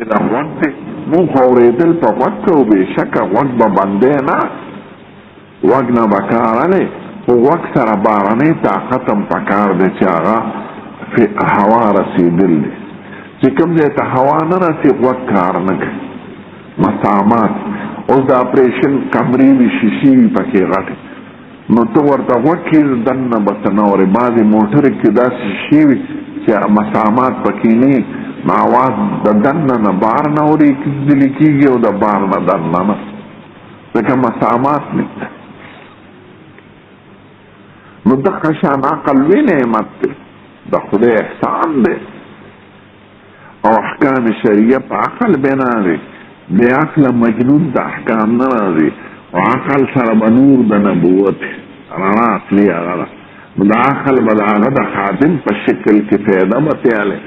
دا غوږ دی مونږ اورېدل په غوږ کوو بېشکه غوږ به بندی نه غوږ نه به کار الی خو غوږ سره بارنی طاقت هم پکار دی چې هغه هوا رسېدل دی چې کوم ځای ته هوا نه رسي غوږ کار نه کوي مسامات اوس د اپریشن کمرې وي شیشې وي پکې غټې نو ته ورته غوږ کېږي دننه به ته نه اورې بعضې موټرې کې داسې شیشې وي چې مسامات پکې نه وي نو اواز د دننه نه بار نه اورېدلې کېږي او د بار نه دننه نه ځکه مسامات نشته نو دغه شان عقل لوی نعمت دی د خدای احسان دی او احکام شریعه په عقل بنا دی بې عقله مجنون د احکام نه راځي او عقل سره به نور د نبوت رڼا اصلي هغه ده نو د عقل به د هغه د خادم په شکل کې پیدا به تیالی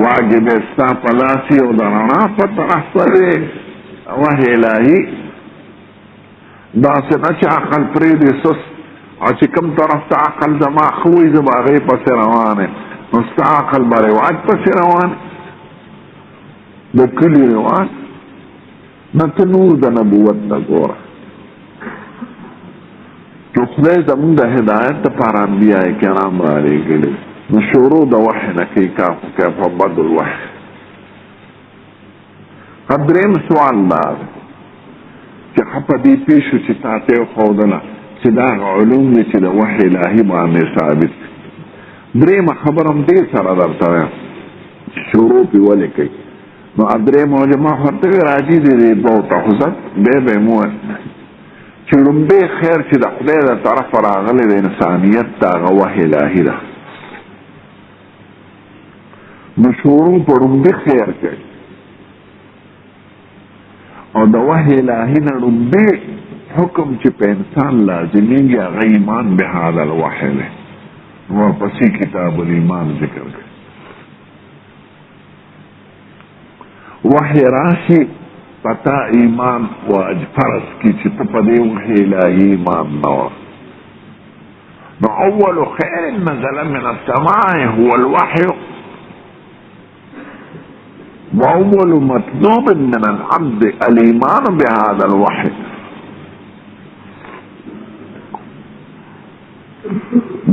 واګې به ستا په لاس او د رڼا په طرف به دی وحی الهي داسې نه چې عقل پرېږدي سست او چې کوم طرف ته عقل زما ښه وي زه به هغې پسې روان یم نو ستا عقل به رواج پسې روان د کلي رواج نه ته نور د نبوت نه ګوره نو خدای زمونږ د هدایت دپاره انبیا کرام رالیږلي نو شروع د وحی نه کوي کیف بدء الوحی درېیم سوال دا دی چې ښه په دې پوه شو چې تا ته یې وښودله چې دا هغه علوم دي چې د وحی الهي باندې ثابت دي درېیمه خبره هم دې سره درته وایم چې شروع پې ولې کوي نو درېیم علما ورته وایي راځي دې دوو ته خو زه بیا به یې مو چې لومبی خیر چې د خدای د طرفه راغلی د انسانیت د هغه وحی الهي ده نو شروع په لومبي خیر کوي او د وحی الهي نه لومبي حکم چې په انسان لازمیږي هغه ایمان بهذا الوحی دی ورپسې کتاب الایمان ذکر کوي وحی راشي پتا ایمان فرض کی چې ته په دې وحی الهي ایمان نه وه نو اول خیر نزل من السماء هو الوحی واول مطلوب من العبد الايمان بهذا الوحی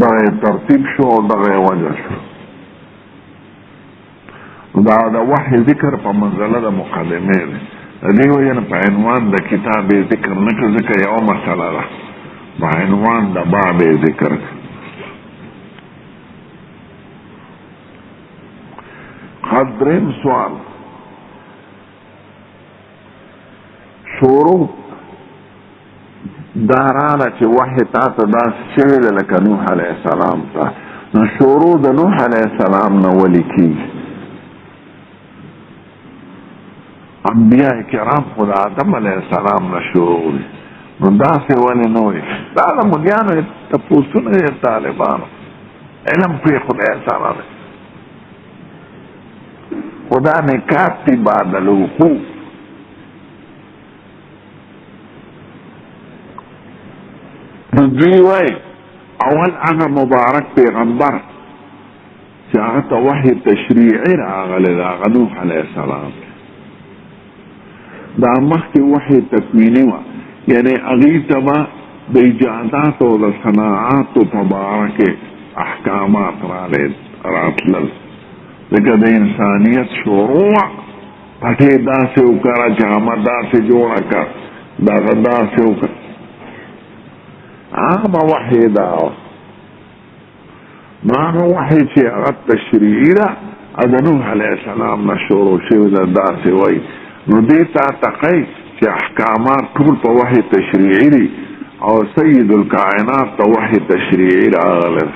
دغه ترتیب شو او دغه وجه شو دا د وحی ذکر په منزله د مقدمه دی دې وجه نه په عنوان د کتاب ذکر نه کړ ځکه یوه مسله ده په عنوان د باب ذکر درېیم سوال شروع دا راله چې وحی تا ته داسې شوې ده لکه نوح علیه السلام ته نو شروع د نوح علیه السلام نه ولې کېږي انبیاء کرام خو د آدم علیه السلام نه شروع دي نو داسې ولې نه وي دا د مليانو تپوسونه دي طالبانو علم پرې خدای سره دی خدا نکات تی بعد الوقوع نو دوی وای اول هغه مبارک پیغمبر چې هغه ته وحی تشریعي راغلی دی هغه نوح علیه السلام دا مخکې وحی تکویني وه یعنی هغې ته به د ایجاداتو او د صناعاتو په باره کې احکامات راتلل ځکه د انسانیت شروع پټې داسې وکړه جامه داسې جوړه کړه دغه داسې وکړه هغه به وحی دا وه نو هغه وحی چې هغه تشریعي ده د نوح علیه السلام نه شروع شوې ده داسې وایي نو دې ته تقی چې احکامات ټول په وحی تشریعي دي او سید الکائنات ته وحی تشریعي راغلی ده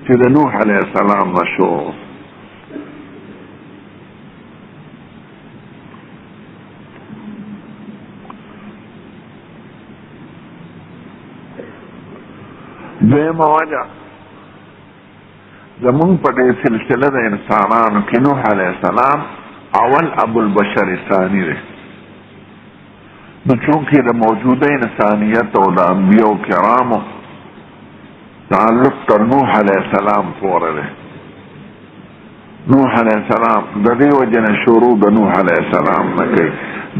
چې د نوح علیه السلام نه شروع دویمه وجه زمونږ په دې سلسله د انسانانو کې نوح علیه السلام اول ابو البشر ثانی دی نو چونکې د موجوده انسانیت او د انبیاء کرامو تعلق تر نوح علیه السلام پورې دی نوح علیہ السلام د دې وجنه شروع د نوح علیہ السلام نه کوي.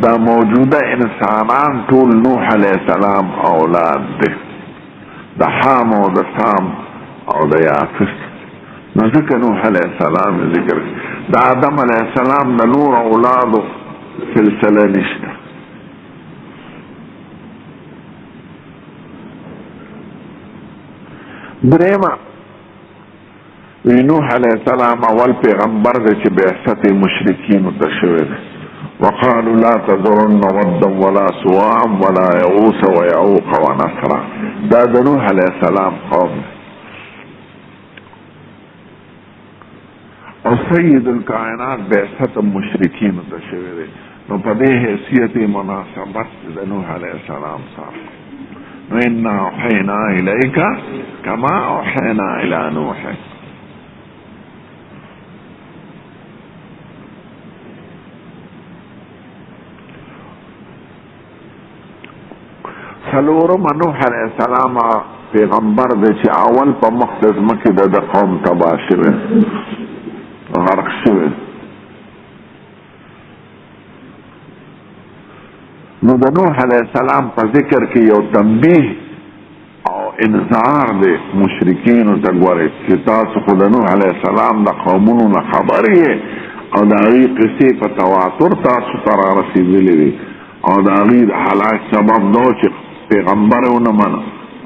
دا موجوده انسانان ټول نوح علیہ السلام اولاد دي، د حام او د سام او د یافس. نو ځکه نوح علیہ السلام ذکر. د آدم علیہ السلام د نور اولادو سلسله نشته. درېمه نوح علیہ السلام اول پیغمبر دی چې بعثت مشرکین ته شوی دی. وقالوا لا تذرن ودا ولا سواعا ولا يغوث ويعوق ونسرا. دا د نوح علیہ السلام قوم دی. او سید الکائنات بعثت مشرکین ته شوی دی. نو په دې حیثیت مناسبت د نوح علیہ السلام سره. نو انا اوحینا الیک کما اوحینا الی نوح. سلورم نوح علیہ السلام پیغمبر دی چې اول په مقدس مکه د قوم تباه شوی، غرق شوی. نو د نوح علیہ السلام په ذکر کې یو تنبیه او انذار دی مشرکین ته. ګورئ چې تاسو خو د نوح علیہ السلام د قومونو نه خبر یې او د هغې قصې په تواتر تاسو ته رارسېدلې دي او د هغې د هلاک سبب دا چې پیغمبر ونه منه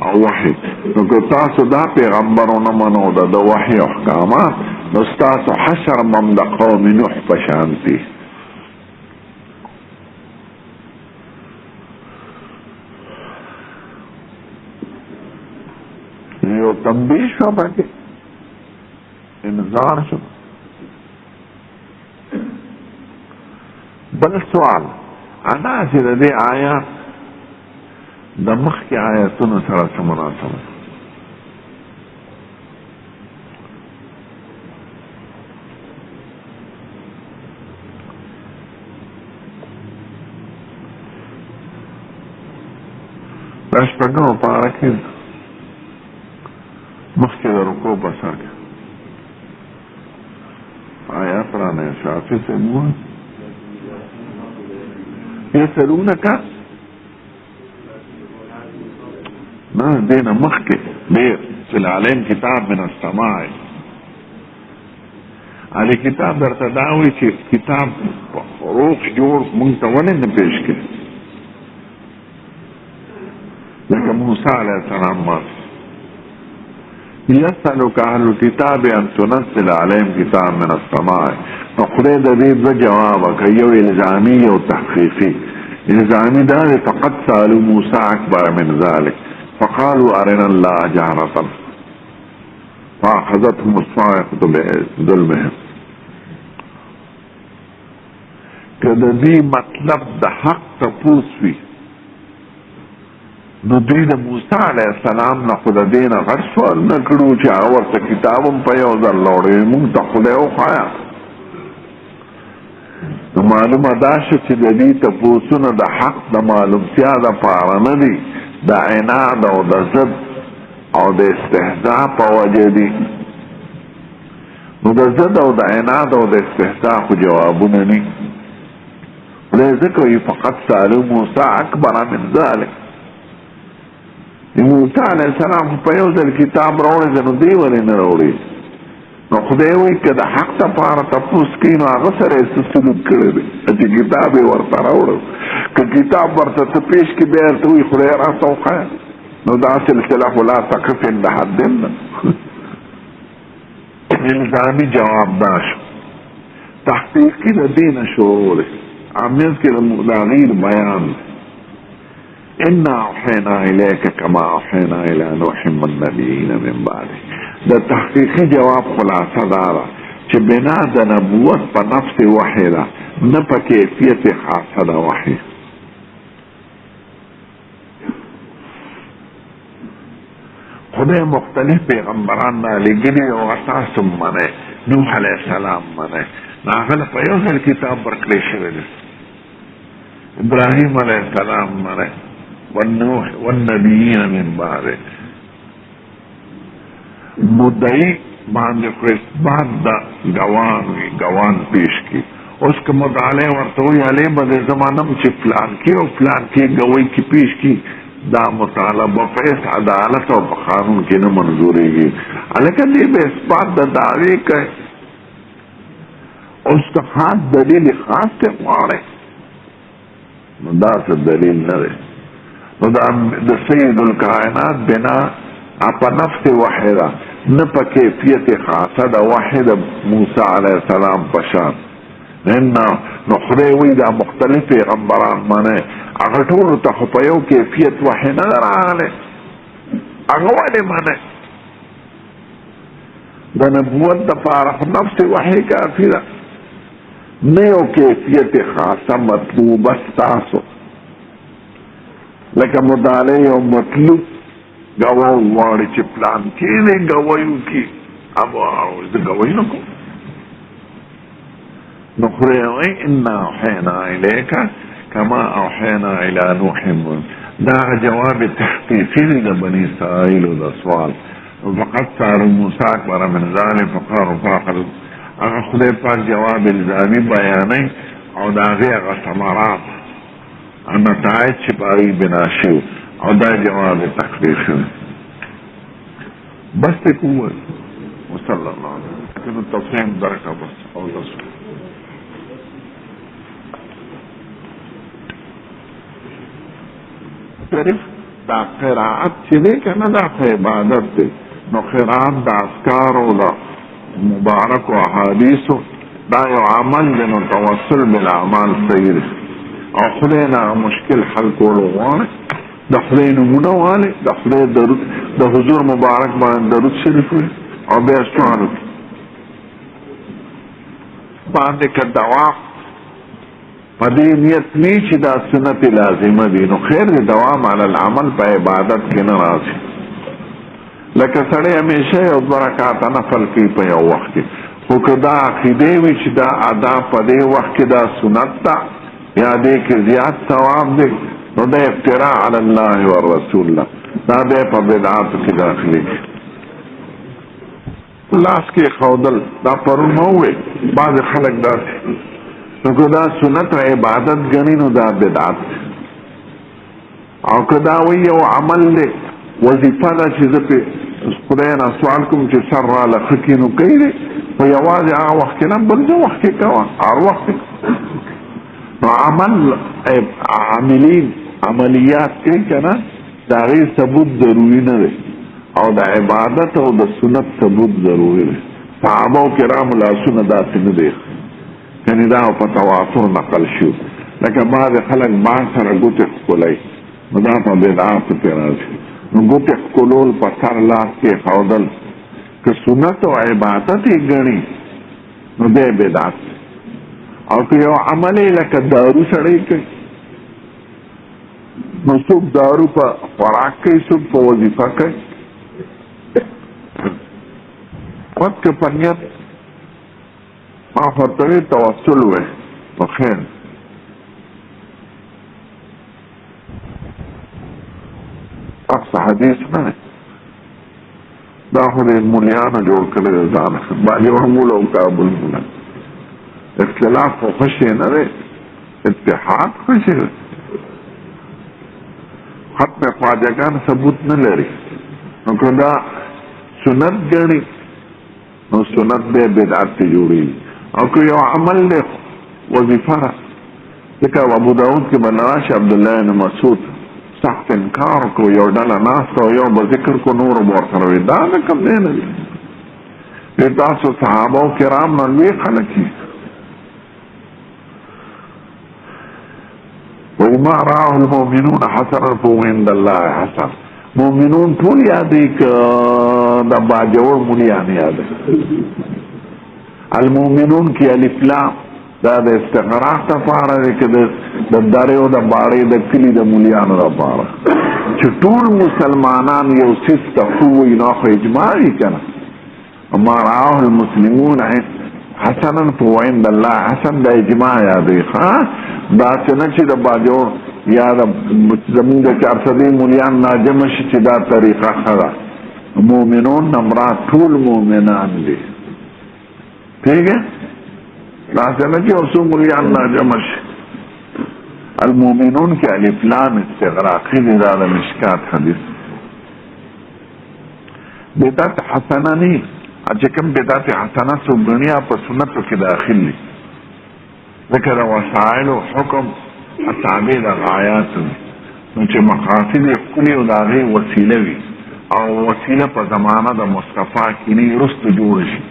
او وحی. نو که تاسو دا پیغمبر ونه منو د وحی احکامات، نو ستاسو حشر هم د قوم نوح په شان دي. یو تنبیه شو پکې، انذار شو. بل سوال انا چې د دې آیات د مخکې آیاتونو سره څه مناسبت؟ دا شپږمه پاره کې مخکې د رکوع په سر کې آیات رانه شافي سمون يسألونك ما دينا مخکې ډېر چې عليهم کتاب من السماع. علي کتاب درته دا وایي چې کتاب روغ جوړ مونږ ته ولې نه پیش کړي لکه موسی علیه السلام ماته يسألك أهل الكتاب أن تنزل عليهم كتاب من السماء. فخذ دې د جواب کوي الزامي او تحقيقي. الزامي دا فقد سألوا موسى أكبر من ذلك فقالوا أرنا الله جهرة فأخذتهم الصاعقة بظلمهم. کله دې مطلب د حق تپوس وي نو دوی د موسی علیه السلام نه خو د دې نه غټ سوال نه کړو چې هغه ورته کتاب هم په یو ځل راوړی مونږ ته خدای وښایه. نو معلومه دا شو چې د دې تپوسونه د حق د معلومتیا دپاره نه دي، د عناد او د ضد او د استهزاء په وجه دي. نو د ضد او د عناد او د استهزاء خو جوابونه نه خدای ځکه وایي فقط سألوا موسی اکبر من ذلک. موسی علیه السلام په یو ځل کتاب راوړی دی نو دی ولې نه راوړي؟ نو خدای وایي که د حق دپاره تپوس کوي نو هغه سره یې څه سلوک کړی دی چې کتاب یې ورته راوړو. که کتاب ورته ته پیش کړي بیا ورته وایي خدای راته وښایه نو دا سلسله خو لا تقف عند حد نه. الزامي جواب دا شو. تحقیقي د دې نه شروع دی منځ کې د هغې بیان دی. انا اوحینا الیک کما اوحینا الی نوح والنبیین من بعده. د تحقیقي جواب خلاصه دا ده چې بنا د نبوت په نفس وحی ده نه په کیفیت خاصه ده وحی. خدای مختلف پیغمبران را لېږلي او تاسو منئ. نوح علیه السلام منئ نو هغه له په یو ځل کتاب ورکړی شوی دی. ابراهیم علیه السلام منئ والنوح والنبیین من بعده. مدعی باندې خو اثبات د ګوان پیش کی. اوس که مطالعه ورته وایي هلې به د زمانم چې پلان کې او پلان کې ګوی کې پیش کی، دا مطالبه په هیڅ عدالت او په قانون کې نه منظورېږي. هلکه دې به اثبات د دعوې کوي. اوس که خاص دلیل خاص ته غواړئ نو دا څه دلیل نه دی. نو دا د سید الکائنات بنا په نفس واحده نه په کیفیت خاصه د واحد موسی علیه السلام په شان نو خدای وایي دا مختلف پیغمبران منه هغه ټولو ته خو په یو کیفیت واحد نه ده راغلی، هغه ولې منه؟ د نبوت دپاره خو نفس وحی کافي ده، نه یو کیفیت خاصه مطلوبه ستاسو. لکه مطالعه یو مطلوب گواه غواړي چې پلان کې دی ګوی وکړي، زه ګوی نه کوم. نو خدای وایي انا اوحینا الیک کما اوحینا الی نوح. دا جواب تحقیقي دی د بني اسرائیلو د سوال. فقد صار موسی اکبر من ذلک فقالوا فاقل. هغه خدای پاک جواب الزامی بیانوي او د هغې هغه ثمرات نتایج چې په هغې بنا شوي او دا جواب تقریر شوی. بس ته ووایي وصلی الله علیه وسلم تفهیم درکه بس او رسول صرف دا قرائت چې دی که نه دا خو عبادت دی. نو قرائت د اذکارو له مبارک و احادیثو دا یو عمل دی، نو توسل بالاعمال صحیح دی. او خدای نه مشکل حل کولو غواړي د خدای نومونه والی، د خدای درود د حضور مبارک باندې درود شریف وي او بیا سوال باندې که دوام په دې نیت وي چې دا سنت لازمه دي نو خیر دی، دوام علی العمل په عبادت کې نه راځي. لکه سړی همیشه یو دوه رکعاته نفل کوي په یو وخت کې، خو که دا عقیدې وي چې دا ادا په دې وخت کې دا سنت ده یا دې کې زیات ثواب دی نو دا افتراء علی الله والرسول ده، دا بیا په بدعاتو کې داخلي. لاس کې ښودل دا پرون مو وویل بعضې خلک داسې نو که دا سنت و عبادت ګڼي نو دا بدعت او که دا وایي یو عمل دی وظیفه ده چې زه پې خدای نه سوال کوم چې سر راله ښه کړي نو کوي دی، خو یوازې هغه وخت کې نه بل څه وخت کې کوه هر وخت نو عمل عملیات کوي که نه د هغې ثبوت ضروري نه دی او د عبادت او د سنت ثبوت ضروري دی. صحابه کرامو لاسونه داسې نه دی یعنی دا په تواتر نقل شو. لکه بعضې خلک بان سره ګوتې ښکلوي نو دا په بدعاتو پې راځي. نو ګوتې ښکلول په سر لاس کې ښودل که سنت او عبادت یې ګڼي نو دی بدعت. او که یو عمل یې لکه دارو سړی کوي نو څوک دارو په خوراک کوي څوک په وظیفه کوي. وقت که په نیت ما ورته توسل وی نو خیر. اقصى حدیث نه دا خو د مولیانو جوړ کړی دی ځان باجوړ مولا او کابل مولا. اختلاف خو ښه شی نه دی، اتحاد ښه شی دی. ختم خواجګان ثبوت نه لري نو که دا سنت ګڼي نو سنت بیا بدعت ته جوړېږي. او که یو عمل دی وظیفه ده ځکه ابو داود کې به راشي عبدالله بن مسعود سخت انکار کو یو ډله ناسته او یو به ذکر کو نور به ورسره وي دا نه کوم دی نه دی. تاسو صحابه کرام نه لوی خلک یې وما رآه المؤمنون حسنا فهو عند الله حسن. مؤمنون ټول یادې که د باجوړ مولیان یاده المؤمنون کې الف لام دا د استغراق دپاره دی که د درې او د باړې د کلي د مولیانو دپاره چې ټول مسلمانان یو څیز ته ښه وایي نو خو اجماع وي که نه. وما رآه المسلمون حسنا فهو عند الله حسن دا اجماع یادوي. داسې نه چې د باجوړ یا د زمونږ د 400 مولیان ناجمه شي چې دا طریقه ښه ده مومنون نمرا طول مومنان دی. ٹھیک ہے لازم ہے کہ اصول ملیان ناجمش المومنون کی الف لام استغراقی دی دا مشکات حدیث. بدعت حسنه نی اچھا کم بدعت حسنه سو دنیا په سنتو کې داخل دی ذکر وسائل و حکم اصحابی دا غایات نو چې مقاصد کلی او داغی وسیله وی او وسیله په زمانه د مصطفی کې نه رست جوړ شي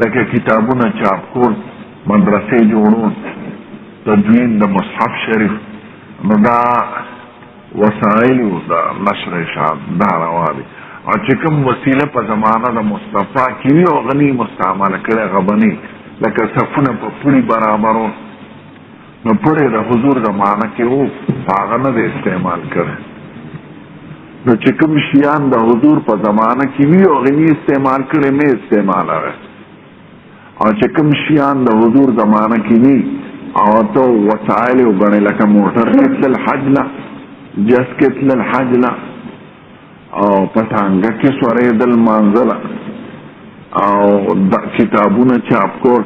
لکه کتابونه چاپ کول مدرسې جوړول تدوین د مصحف شریف نو دا وسائل دا نشر اشاعت دا روادي او چې کوم وسیله په زمانه د مصطفی کې وی او غنی مستعمل کړي غبني لکه صفونه په پوری برابرو نو پوره د حضور زمانه کې وو هغه نه استعمال کړي نو چې کوم شیان د حضور په زمانه کې وی او غنی استعمال کړي مې استعمال راغی او چې کوم شیان د حضور زمانه کې وی او تو وسائل وګڼي لکه موټر کې الحج لا جس کې الحج لا او پټانګه کې سورې دل منزله او د کتابونو چاپ کول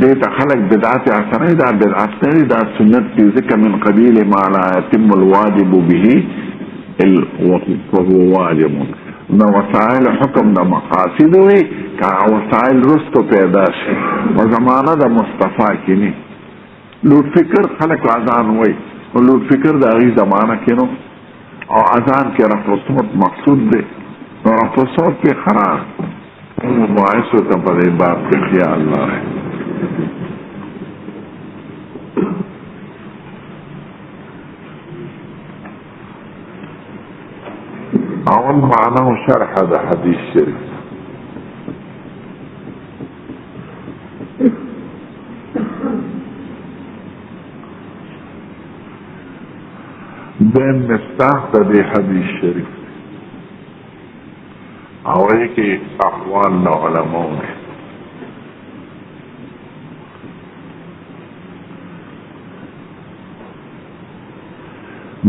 دې ته خلک بدعت حسنه دا بدعت نه دا سنت دي ځکه من قبیل ما لا يتم الواجب به وهو واجب نو وسائل حکم د مقاصد وي کا وسائل رستو پیدا شي په زمانه د مصطفی کې نه لوټ فکر خلک اذان وي لوټ فکر د هغه زمانه کې نو او اذان کې رفع الصوت مقصود دی نو رفع الصوت کې خراب مباحث ته په دې باب کې خیال لري. اول معنى شرح هذا حديث شريف دین مفتاح تا دی حدیث شریف اوئی کی اقوال نا علماء نے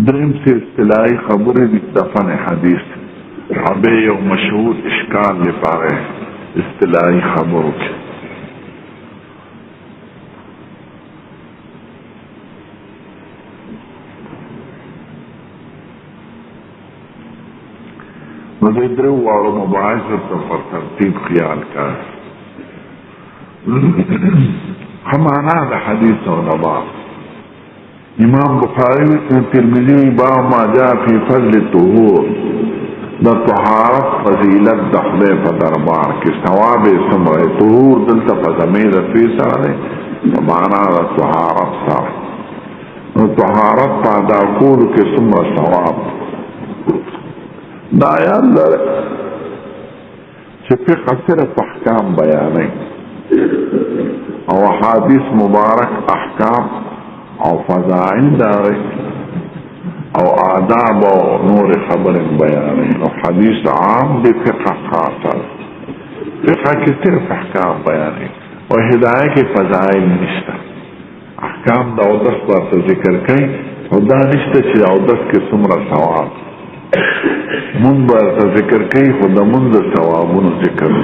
درم سے اصطلاحی خبری دی دفن حدیث ابے یو مشہور اشکال لپاره اصطلاحی خبرو کی مزید درو واړو مباحث ته پر ترتیب خیال کا همانا د حدیث او نباب امام بخاری و ترمذی باب ما جاء فی فضل الطهور د طهارت فضیلت د خدای په دربار کې ثواب سمره طهور دلته په زمینه فی سره معنا د طهارت سره نو طهارت په ادا کولو کې سمره ثواب دا یاد لري چې فقه صرف احکام بیانوي او حدیث مبارک احکام او فضائل داري او آداب او نور خبر بیانوي او حدیث عام دی فقه خاصه فقه کې صرف احکام بیانوي او هدايه کې فضائل نشته احکام دا او دس ورته ذکر کوي او دا نشته چې او دس کې څومره ثواب من برته ذکر کوي خو د منځ ثوابونو ذکر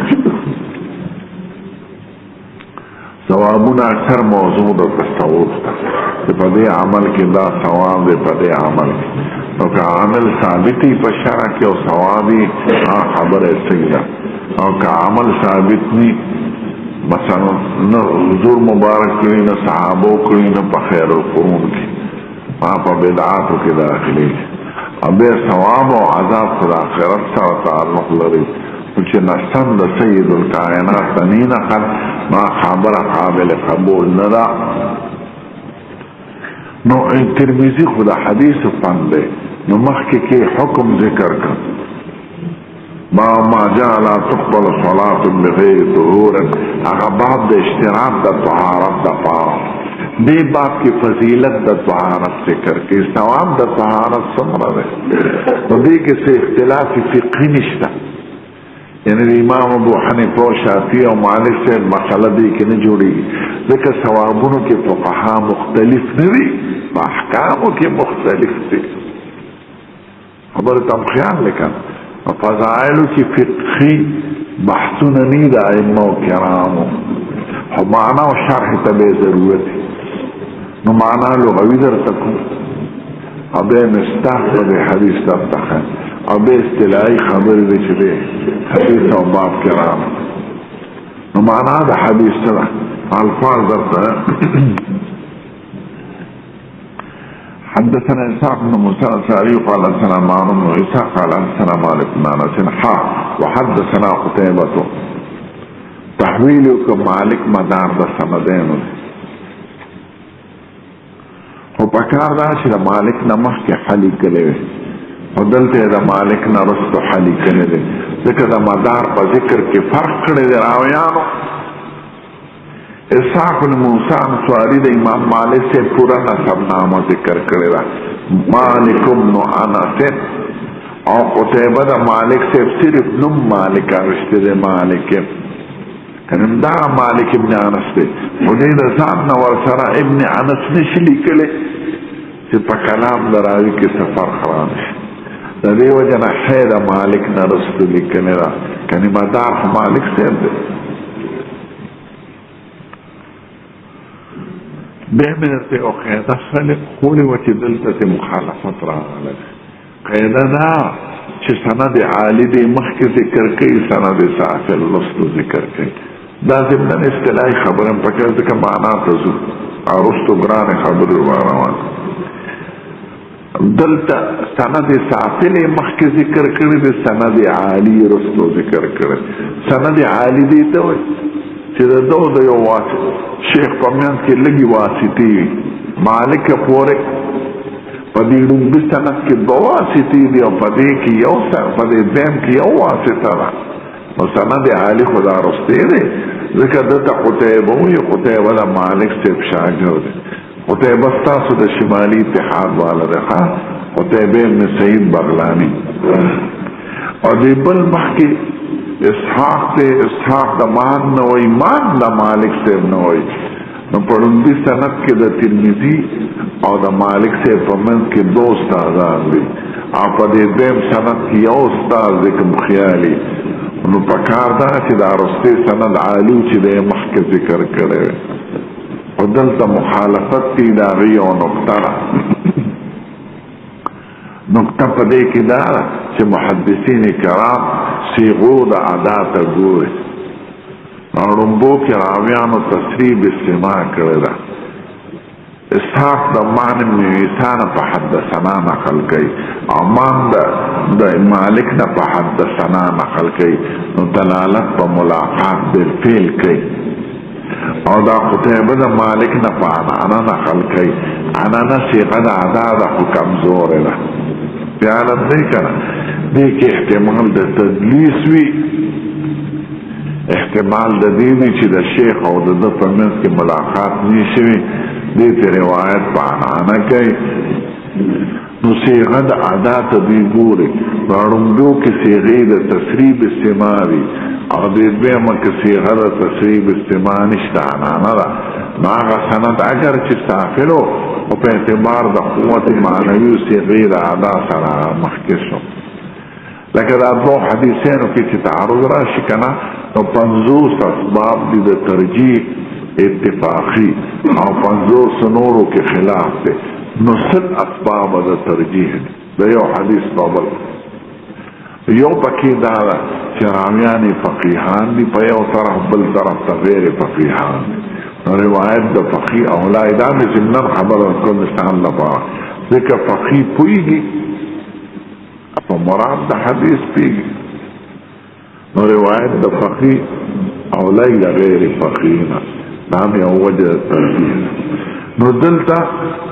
ثوابونه اکثر موضوع د تصوف ته په دې عمل کې دا ثواب دی په دې عمل نو که عمل ثابتي په شرع کې او ثوابي خبره صحیح ده او که عمل ثابت ني مثلا نو حضور مبارک کړي نه صحابه کړي نه په خیر القرون کې په بدعاتو کې داخلي ابه ثواب او عذاب پر آخرت سره تعلق لري چې نشان د سید الکائنات تنین خل ما خبره قابل قبول نه ده نو ترمذی خدا حدیث پاندې نو مخکې کې حکم ذکر کړ ما جاء لا تقبل صلاة بغیر طهور هغه باب د اشتراط د طهارت د پاره دی باب کی فضیلت د طهارت ذکر کې ثواب د طهارت څومره ده نو دې کې څه اختلاف فقهي نشته یعنی امام ابو حنیفه او شافعی او مالک سے مسله دې کې نه جوړیږي ځکه ثوابونو کې فقها مختلف نه دي احکامو کې مختلف دي خبره تم خیال وکړه فضائل کی فقهی بحثون نید ائمه و کرامو خو معنی و شرح تبه ضرورتی نو معنی لغوی در تکو ابه مستحق ده حدیث در تخن ابه استلائی خبر ده چه حدیث و باب کرام نو معنی ده حدیث ده الفاظ در تخن حدثنا إسحاق بن موسى الأنصاري قال حدثنا معن بن عيسى قال حدثنا مالك بن أنس وحدثنا قتيبة تحويل مالك مدار د سندين خو پکار دا چې د مالک نه مخکې حلی کړی وي او دلته د مالک نه رستو حلی کړی دی ځکه د مدار په ذکر کې فرق کړی دی راویانو اسحاق بن موسی انصاری د امام مالک سے پورا نسب نامه ذکر کړی دا مالک بن انس او قتیبه د مالک سے صرف نم مالک رشته د مالک کنم دا مالک ابن انس دی او دې د ځان نو ورسره ابن انس نشي لیکلی چې په کلام دراوی کې سفر خراب شي د دې وجه نه حید مالک نه رسول لیکلی را کني مدار مالک سره دی به منته او قاعده سره خولي وتی دلته مخالفت راغله قاعده دا چې سند عالی دی مخکې ذکر کوي سند سافل لستو ذکر کوي دا زمنن اصطلاحي خبرم پکې ځکه معنا تاسو ارستو ګران خبر روان دلته سند سافل مخکې ذکر کړی دی سند عالی رستو ذکر کړی سند عالی دی ته چې دا د یو واسطه شیخ پمیان کې لګي واسطي مالک پورې پدې لومبي سند کې دوه واسطي دی او پدې کې یو سر پدې دیم کې یو واسطه را نو سند عالی خدا رسته دی ځکه دته قتیبه وي قتیبه د مالک سے شاګرد قتیبه تاسو د شمالي اتحاد والا ده قتیبه بن سعید بغلانی او دې بل مخکې اسحاق تے اسحاق دا مان نوئی مان دا مالک سے نوئی نو پڑھندی سند کے دا ترمیزی اور دا مالک سے پمنز کے دو استادان دی آپ دے دیم سند کی یو استاد ذکر مخیالی نو پکار دا چی دا رستے سند عالیو چی دے مخ کے ذکر کرے و دلتا مخالفت تی دا غی و نقطہ نقطه پدې کې دا چې محدثین کرام صيغو د ادا ته ګوري اړومبو کې راویانو تصریح استماع کړی دا اسحاق د مان میسان په حدثنا نقل کوي او مان د مالک نه په حدثنا نقل کوي نو دلالت په ملاقات بالفعل کوي او دا قتیبه د مالک نه په انا نقل کوي انا صيغه د ادا د کمزور ده بیانت نہیں کرنا دیکھ احتمال دا تدلیس وی احتمال دا دیوی چی دا شیخ او دا پرمنس کی ملاقات نیشوی دیتی روایت پانانا کئی نو سیغه دا ادا تا دی گوری رارمدو کی سیغی دا تصریب استماعی او دید بیما کی سیغه دا تصریب استماعیشتا انانا دا ناغا سند اگر چی سافلو او په اعتبار د قوت معنوي او صغیر ادا سره مخکشو لکه دا دو حدیثینو کې چې تعارض راشي کنه نو 50 اسباب دي د ترجیح اتفاقی او 50 نورو کې خلاف دي نو 100 اسباب د ترجیح د یو حدیث قابل یو پکې دا چې راویان فقیهان دي په یو طرف بل طرف ته غیر فقیهان دي روایت د فقی اولای دا مې زمنن خبر ورکول نشان لپاره ځکه فقی پویږي په مراد د حدیث پیږي نو روایت د فقی اولای غیر فقینا دا مې وجه ترتیب نو دلته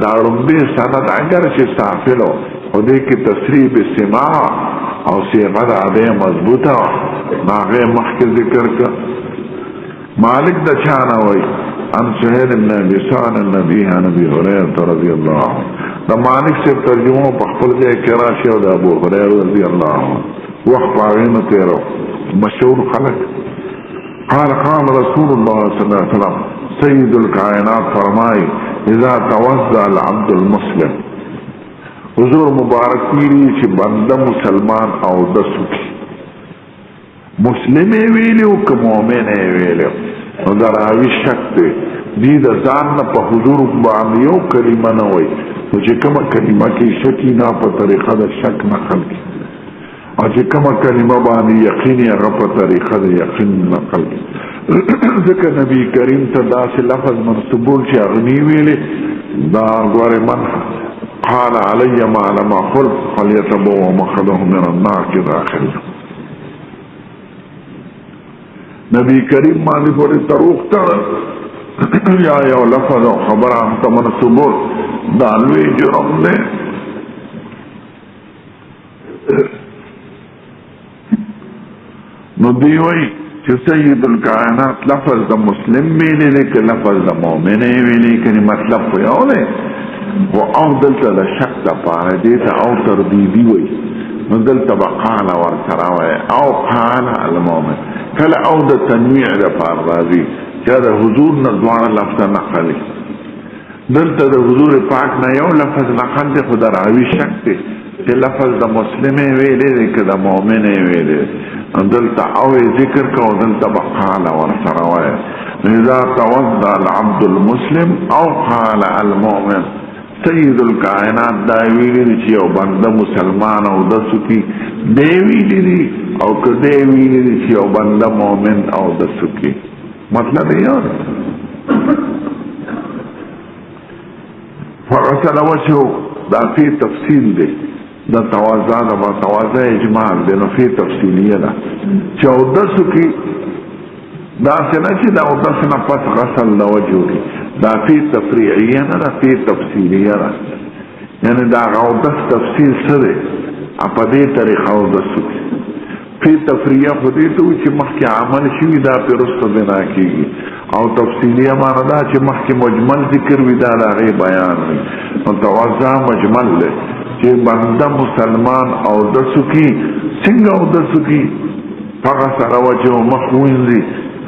دا لومبي سند اگر چې صافلو او دې کې تصریب استماع او صيغه د اده مضبوطه ناغه مخکې ذکر ک مالک د چانه وای عن سهيل بن ابي سعد النبي عن ابي هريره رضي الله عنه دا مالک سے ترجمه په خپل ځای کې راشي او د ابو هريره رضی الله عنه وخت باندې تیرو مشهور خلق قال رسول الله صلى الله عليه وسلم سيد الكائنات فرمای اذا توضا العبد المسلم حضور مبارک ویلی چې بنده مسلمان او دسو کی مسلم ویلیو که مومن ویلیو نو دراوی شک دی دی د ځان نه په حضور باندې یو کلمه نه وای نو چې کومه کلمه کې شکی نه په طریقه د شک نقل کی او چې کومه کلمه باندې یقیني هغه په طریقه د یقین نقل کی ځکه نبی کریم ته داسې لفظ منسوبول چې اغنی ویلې دا غوړې من قال علی ما لم اقل فليتبوأ مقعده من النار کې داخل نبی کریم باندې پورې تروخ تړ یا یو لفظ او خبره هم ته منسوبول دا لوی جرم دی نو دی وایي چې سید الکائنات لفظ د مسلم ویلی دی که لفظ د مؤمن ویلی کنی مطلب خو یو دی و او دلته د شک دپاره دی ته او تردیدي وایي نو دلته به قال ورسره وایي او قال المؤمن کله او د تنویع دپاره راځي چې د حضور نه دواړه لفظه نقل دلته د حضور پاک نه یو لفظ نقل دی خو د راوي شک دی چې لفظ د مسلم ویلی دی که د مؤمن ویلی دلته او ذکر کو دلته بقال ورسره وایي اذا توضأ العبد المسلم او قال المؤمن سید الکائنات دا ویلی چې یو بنده مسلمان او دسو کی دی ویلی او که دی ویلی چې یو بنده مؤمن او دسو کی مطلب یو فغسل وجهه دا فی تفصیل دی دا توازا دا با توازا اجمال دی نو فی تفصیلیه دا چه او دسو کی دا سنا چه دا او دسنا پس غسل دا وجهو کی دا فی تفریعیه نا دا فی تفصیلیه دا یعنی دا او دس تفصیل سده اپا دی طریق او دسو کی فی تفریعیه خودی تو چه مخی عمل شوی دا پی رست بنا کی او تفصیلیه مانا دا چه مخی مجمل ذکر وی دا دا غی بیان وی نو توازا مجمل لی چې بنده مسلمان او دسو کی څنګه او دسو کی فغسل وجهه مخ وینځي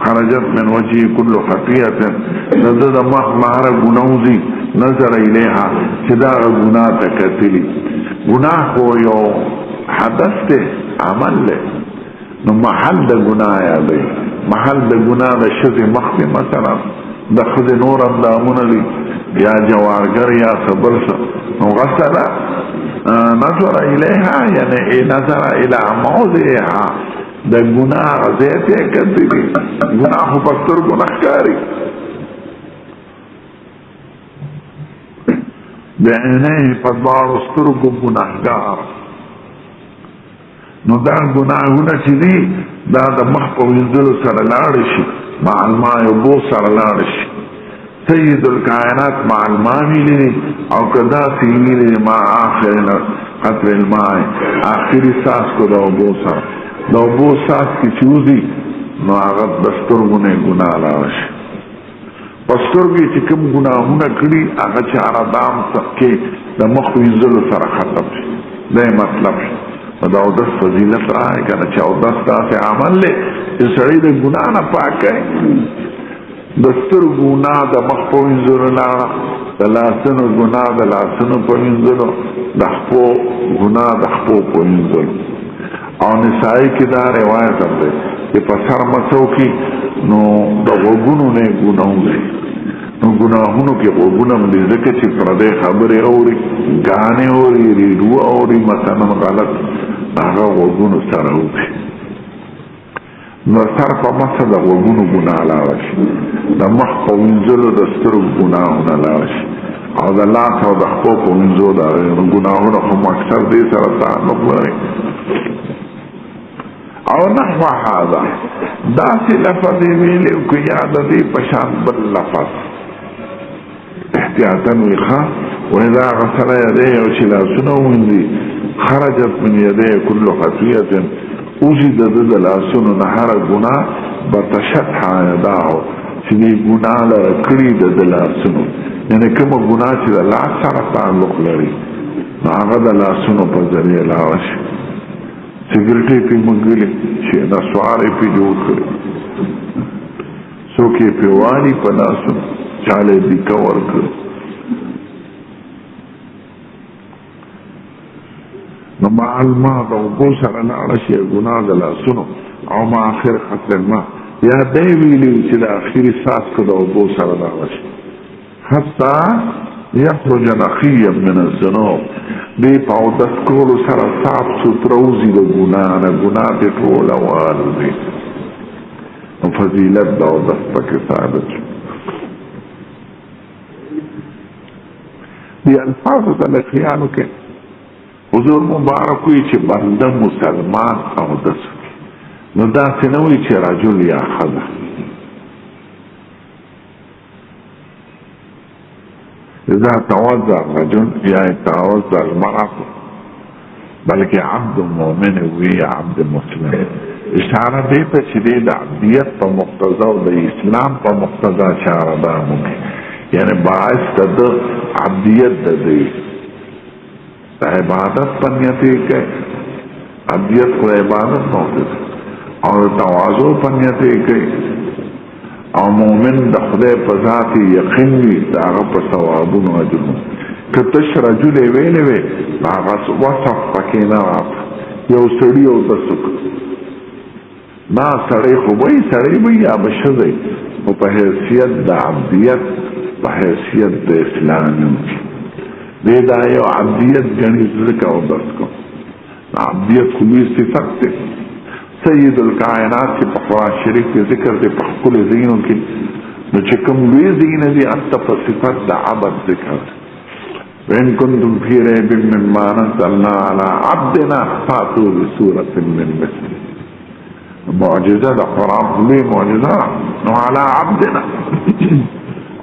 خرجت من وجهه كل خطيئه نزد مخ مهر ګناوزي نظر الیها چې دا ګناه تکتلی ګناه خو یو حدث ته عمل له نو محل د ګناه یادې محل د ګناه د شذ مخ مثلا د خذ نور اندامونه لري یا جوارګر یا صبر نو غسل نظر الیها یعنی نظر الى موضعها د ګناه غزیته کړي ګناه په ستر ګناهکاری د نه په بار ستر ګناهګار نو دا ګناهونه چې دي دا د مخ په وینځلو سره لاړ شي مع الماء او بو سره لاړ شي سید الکائنات مع الماء ویلی او کدا سیویلی مع آخر قطر الماء آخری ساس کو دا بو سره دا بو ساس کی چوزی نو آغت دسترگونه گناه لاش پسترگی چی کم گناهونه کری آغا چارا دام سبکی دا مخوینزلو سر ختم شی دا مطلب شی دا او دست فضیلت آئی کنا چا او دست داس عمل لے چی سڑی دا گناه نا پاک ہے دستر گناه دا مخوینزلو لارا دا لاسنو گناه دا لاسنو پوینزلو دا خپو گناه دا خپو پوینزلو او نسائی کی دا روایت هم ده که پسر مسو کی نو دا غوگونو نه گناهون ده نو گناهونو که غوگونم ده ذکر چی پرده خبر اوری گانه اوری ریدو اوری مثلا غلط ناغا غوگونو سر اوری نو سر پا مسا دا غوگونو گناه لاغش دا مخ پا وینزلو دا سترو گناهون لاغش او دا لاس او دا خپو پا وینزو دا گناهون خم اکثر ده سر تعلق لري او نحو هذا داسې لفظ ویلی او که یاد دی پشان بل لفظ احتیاطا ویخا واذا غسل یده او چې لاسونه ویندي خرجت من یده کل خطیئت وجد د لاسونو نه هر ګناه بتشتها یداو چې دی ګناه لره کړي د لاسونو یعنی کومه ګناه چې د لاس سره تعلق لري نو هغه د لاسونو په ذریعه لاړ شي سیگریٹی پی منگلی چه نسواری پی جوڑ کرے سوکے پی وانی پناسن چالے دیکا ورکر مال ما د اوبو سره لاړه شي ګناه د لاسونو او ما آخر قتل ما یا دی ویلي چې د آخري ساس که د اوبو سره لاړه شي حتی یخرج نقیا من الذنوب دی په اودس کولو سره صاف سوتره وځي د ګناه نه ګناه دې ټوله والوځي نو فضیلت د اودس پکې ثابت شو دی الفاظو د لقیانو کې حضور مبارک وی چې بنده مسلمان اودس نو داسې نه وي چې رجل یا ښځه اذا توضا الرجل یا توضا المرأة بلکې عبد مؤمن وی عبد مسلم اشاره دی ته چې دی د عبدیت په مقتضا او د اسلام په مقتضا چاره ده یعنی باعث د عبدیت د دی د عبادت په نیت کې عبدیت کو عبادت نه او تواضع په نیت کې او مؤمن د خدای په ذات یقین وي دا هغه په ثوابونو اجرونه که تش رجل ویلې وي هغه وصف پکې نه راځي یو سړی او د سک ما سړی خو وایي سړی وي یا بشری او په حیثیت د عبدیت په حیثیت د اسلام دی دا یو عبدیت ګڼي ځکه او بس کو عبدیت خو لوی صفت دی سید الکائنات چې په قرآن شریف کې ذکر دی په خپل ځینو کې نو چې کوم لوی ځین دي انت په صفت د عبد ذکر وإن كنتم في ريب مما نزلنا على عبدنا فأتوا بسورة من مثله معجزة القرآن لوی معجزة على عبدنا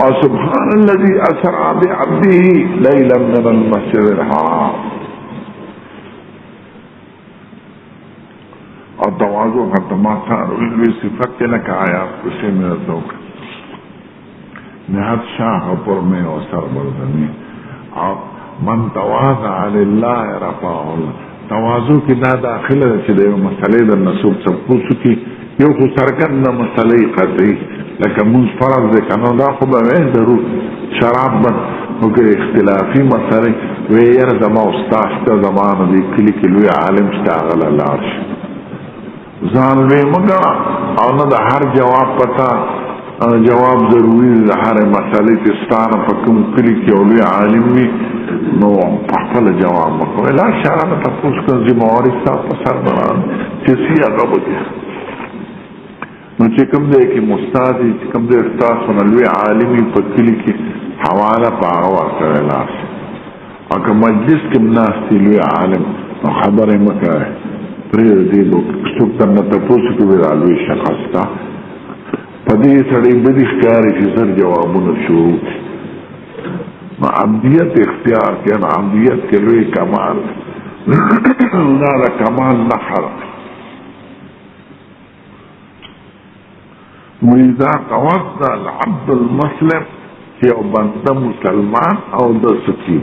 او سبحان الذي أسرى بعبده ليلا من المسجد الحرام اور تواضع خدمات روی صفت لك آیات کسی من الزوک نهت شاہ پر میں و سر بردنی اور من تواضع لله رفعه الله تواضع کی دا داخله چې د مسئلې د نسوب څخه کی یو خو سرګند مسئلې قطعي لکه موږ فرض ده کنه دا خو به ضرور شراب بن وګړي اختلافي مسئلې وير زما استاد ته زمانه دی کلی کلوی عالم شتاغل لارش ځان وی مګه او نه د هر جواب پتا جواب ضروری د هر مسئلې چې ستانه په کوم کلی کې اولي عالم وي نو په خپل جواب وکړه لا شراب تاسو کوم ذمہواری تاسو سره دران چې سیه غوږی نو چې کوم دی کې مستاد چې کوم دی تاسو نه لوی عالمي په کلی کې حواله پاغه ورکړه لاس او که مجلس کې مناستی لوی عالم نو خبره مکه پرې دې لوک څوک تنه تاسو کې ویلوي شخص تا پدې سړی بدې ښکاري چې سر جوابونه شروع نو عبدیت اختیار کړه عبدیت کې لوی کمال نه دا کمال نه خرق وإذا توضأ العبد المسلم یو بنده مسلمان او د سکی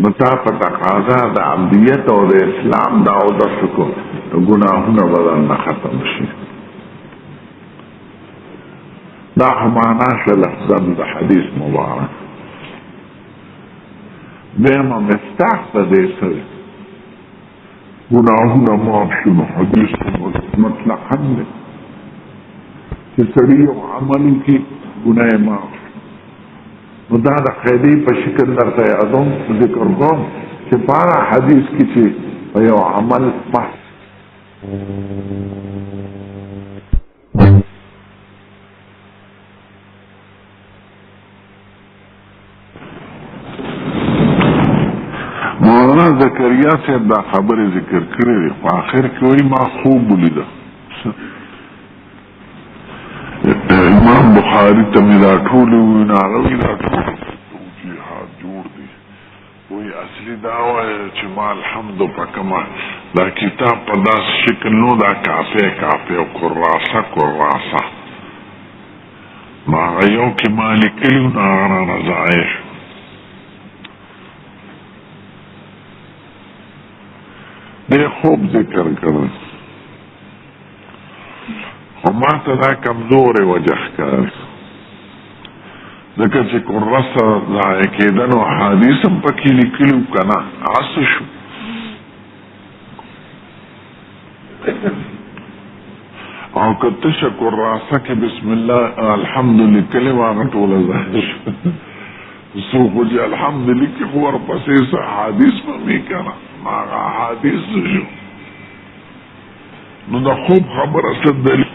متا په تقاضا د عبدیت او د اسلام دا او د سکو ګناهونه بدل نه ختم شي دا معنا لفظا د حدیث مبارک دائما مفتاح د دې سره ګناهونه معاف شي حدیث مطلقاً چې سړی یو عمل کې ګناه معاف نو دا د خیدی په شکل درته یادوم ذکر کوم چې پارا حدیث کې چې یو عمل پس مولانا زکریا صاحب دا خبره ذکر کړې ده په آخر کې وایي ما خوب ولیده امام بخاری ته مې دا ټول وینا راوړي دا ټول توجیهات جوړ دي وایي اصلي دا وایي چې ما الحمد پکما دا کتاب په داس شکل نو دا کافه او کراسه ما یو کې مالک کلیو نه رضایح دې خوب ذکر کړل وما تدا کمزور وجه کار ذکر چې کراسه ځای کېدنو حدیثم پکې لیکلو کنه آسو شو او کته شکر راسه کې بسم الله الحمدلله کلمه غټوله ځای سو خو چې الحمدلله کې خو ورپسې حدیث مې کنه هغه حدیث شو نو دا خوب خبره څه دلیل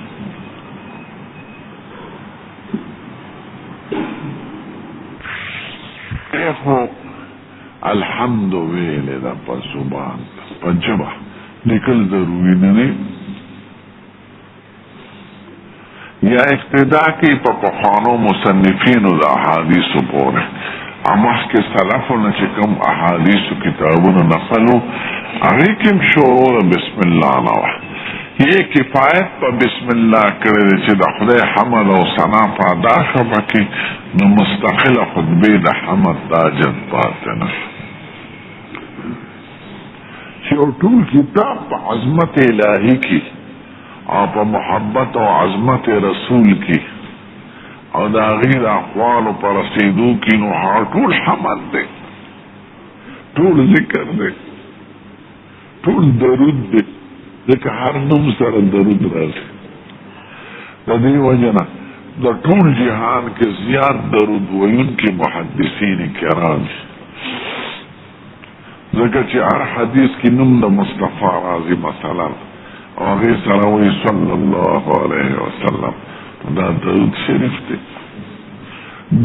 خو الحمد ویل دا په زبان په جبه لیکل ضروري نه دی یا اقتدا کی په پخوانو مصنفینو د احادیثو پورې امخ کې سلفونه چې کوم احادیثو کتابونو نقلو هغې کې هم شروع بسم الله نه وه یې کفایت په بسم الله کړی دی چې د خدای حمد او ثنا په ادا شوه کې نو مستقله خطبې د حمد دا جد پاتې نه چې یو ټول کتاب په عظمت الهي کې او په محبت او عظمت رسول کی او دا غیر اقوال پر رسیدو کی نو ټول حمد دی ټول ذکر دی ټول درود دی ځکه هر نوم سره درود راځي د دې وجه نه د ټول جهان کې زیات درود ویونکي محدثین کرام ځکه چې هر حدیث کې نوم د مصطفی راځي مثلا وغیر سراوی صلی اللہ علیہ وسلم دا درود شریف دی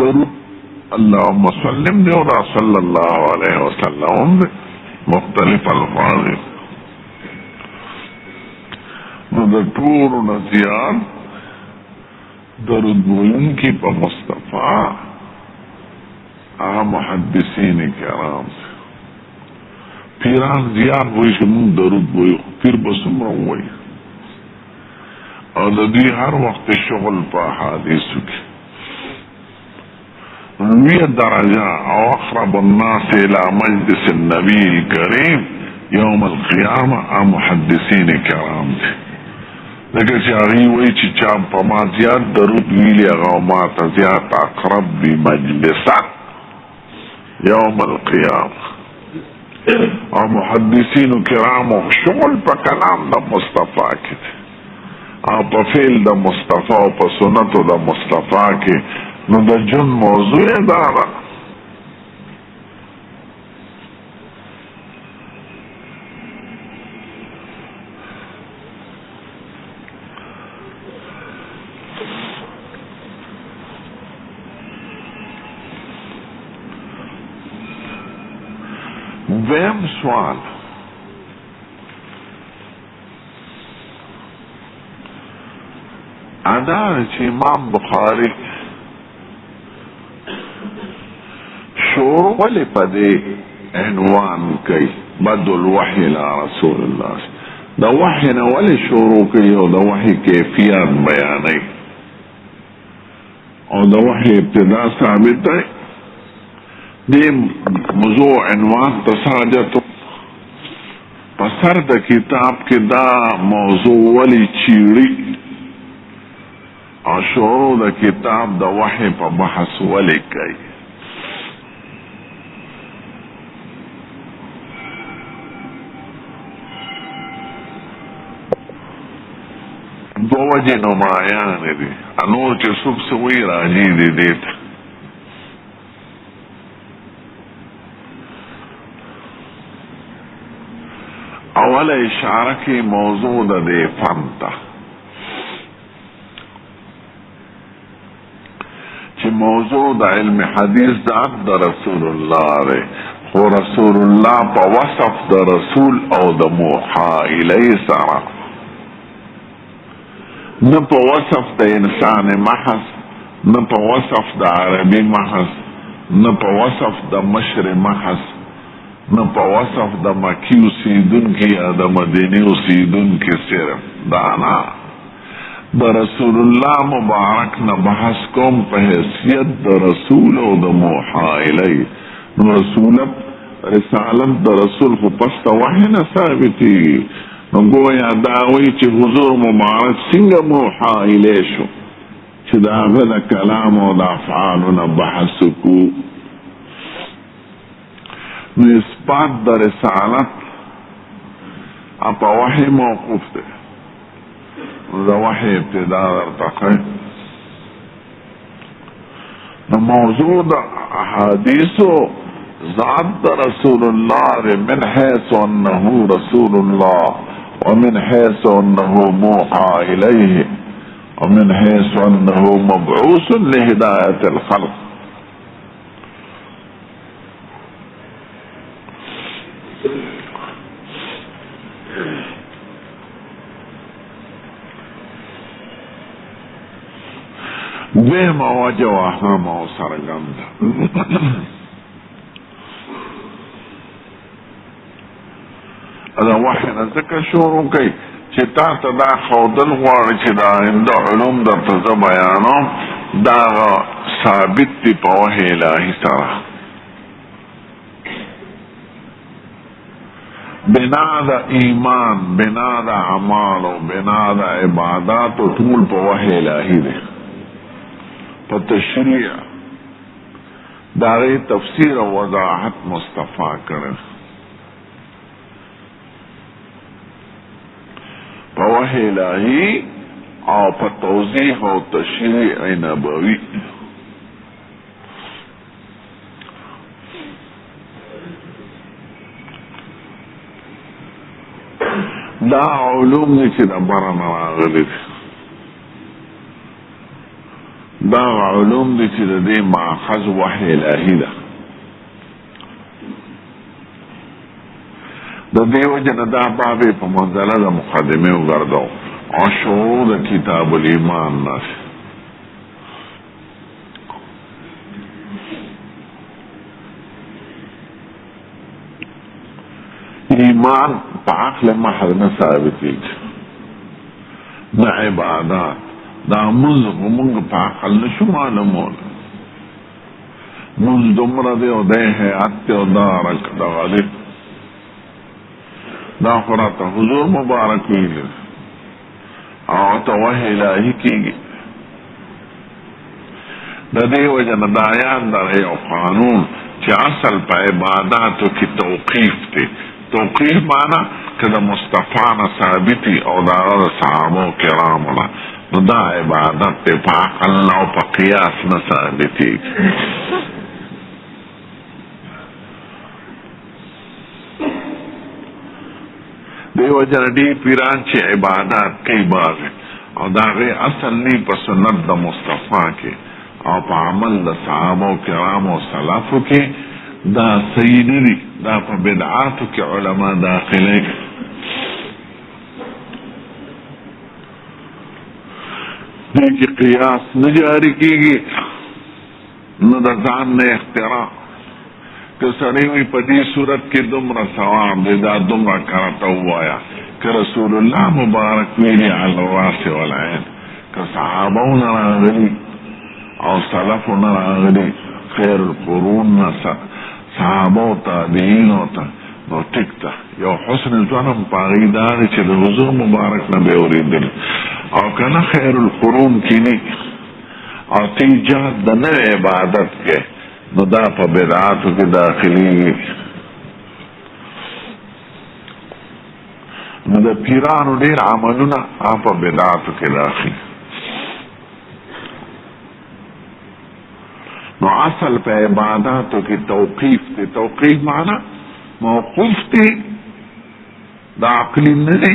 درود اللہم سلم دی اور صلی اللہ علیہ وسلم دی مختلف الفاظ نو دا ټول نزیان درود بوین کی پا مصطفیٰ محدثین کرام سے پیران زیاد وی چې مونږ درود وایو پیر به څومره ووایي او د دوی هر وخت شغل په احادیثو کې لویه درجه او اقرب الناس الى مجلس النبي الكريم يوم القيامه محدثین کرام دي لکه چې هغوی وایي چې چا په ما زیات درود ویلي هغه ما ته زیات اقرب وي مجلسا يوم القيامه او محدثین کرامو شغل په کلام د مصطفی کې او په فعل د مصطفی او په سنتو د مصطفی کې نو د جن موضوع دا ده ویم سوال ادا چې امام بخاری شروع ولې په دې عنوان کوي بدء الوحی الى رسول الله د وحی نه ولې شروع کوي او د وحی کیفیت بیانوي او د وحی ابتدا ثابت دی دې موضوع عنوان تساجت په سر د کتاب کې دا موضوع ولی چیړي او شروع د کتاب د وحی په بحث ولی کوي دو وجه نمایان دي انور چې څوک څه وایي راځي دې دې ته اول اشاره کی موضوع د فن ته چې موضوع د علم حدیث د رسول الله دی خو رسول الله په وصف د رسول او د موحى الیه سره نه په وصف د انسان محض نه په وصف د عربي محض نه په وصف د مشر محض نه په وصف د مکی اوسیدونکي یا د مدینې اوسیدونکي صرف دا نه د رسول الله مبارک نه بحث کوم په حیثیت د رسول او د موحى الیه نو رسول رسالت د رسول خو پس د وحی نه ثابتېږي نو ګویا دا وایي چې حضور مبارک څنګه موحى الیه شو چې د هغه د کلام او د افعالو نه بحث وکړو نو اثبات د رسالت اپا وحی موقوف ده دا وحی ابتدا درتقی نو موضوع دا احادیثو ذات دا رسول اللہ من حیث انہو رسول اللہ ومن حیث انہو موحى الیہ ومن حیث انہو مبعوث لہدایت الخلق. دویم وجه و اهم او سرګند دا وحی نه ځکه شروع کوي چې تا ته دا ښودل غواړي چې دا د علوم درته زه بیانوم دا ثابت دي په وحی الهي سره بنا د ایمان بنا د اعمال او بنا د عبادات ټول په وحی الهي دی په تشریع داغی تفسیر و وضاحت مصطفی کرن په وحی الهی او په توضیح او تشریع نبوی. دا علوم دی چې د بره نه راغلي دي دا علوم دي چې د دې ماخذ وحی الهی ده د دې وجه نه دا باب په منزله د مقدمه وګرځاو او شروع د کتاب الایمان نه ایمان په عقل محض نه ثابتېږي نه عبادات دا منځ مونږ په عقل نشو معلومول منځ دومره دی او دی حیات دی او دا رک دغه دی دا خو راته حضور مبارک ویلي او ته وحی الهي کېږي د دې وجه نه دا آیات دغه یو قانون چې اصل په عباداتو کې توقیف دی توقیف معنا که د مصطفی نه ثابتي او د هغه د صحابو کرامو نه نو دا عبادت تے پا عقل او پا قیاس نہ ثابتی دیو جردی پیران چی عبادات کئی باز او دا غی اصل نی پا سنت دا مصطفیٰ کے او پا عمل دا صحابہ و کرام و صلافو کے دا سیدی دا پا بدعاتو کے علماء داخلے دیکھ قیاس نجاری کی گی نو دا ځان نه اختراع که سړی وي په دې صورت کې دومره ثواب دی دا دومره کرته ووایه که رسول الله مبارک ویلي علی الراس والعین که صحابهونه راغلي او سلفونه راغلي خیر القرون نه صحابه او تابعینو ته نو ټیک ده یو حسن ژوند هم په هغې دا دی چې د حضور مبارک نه به یې اورېدلي او که نه خیر القرون کې نه او تی ایجاد د نوې عبادت کې نو دا په بدعاتو کې داخلي نو د پیرانو ډېر عملونه په بدعاتو کې داخلي نو اصل په عباداتو کې توقیف دی توقیف معنا موقوف دی دا عقلی نه دی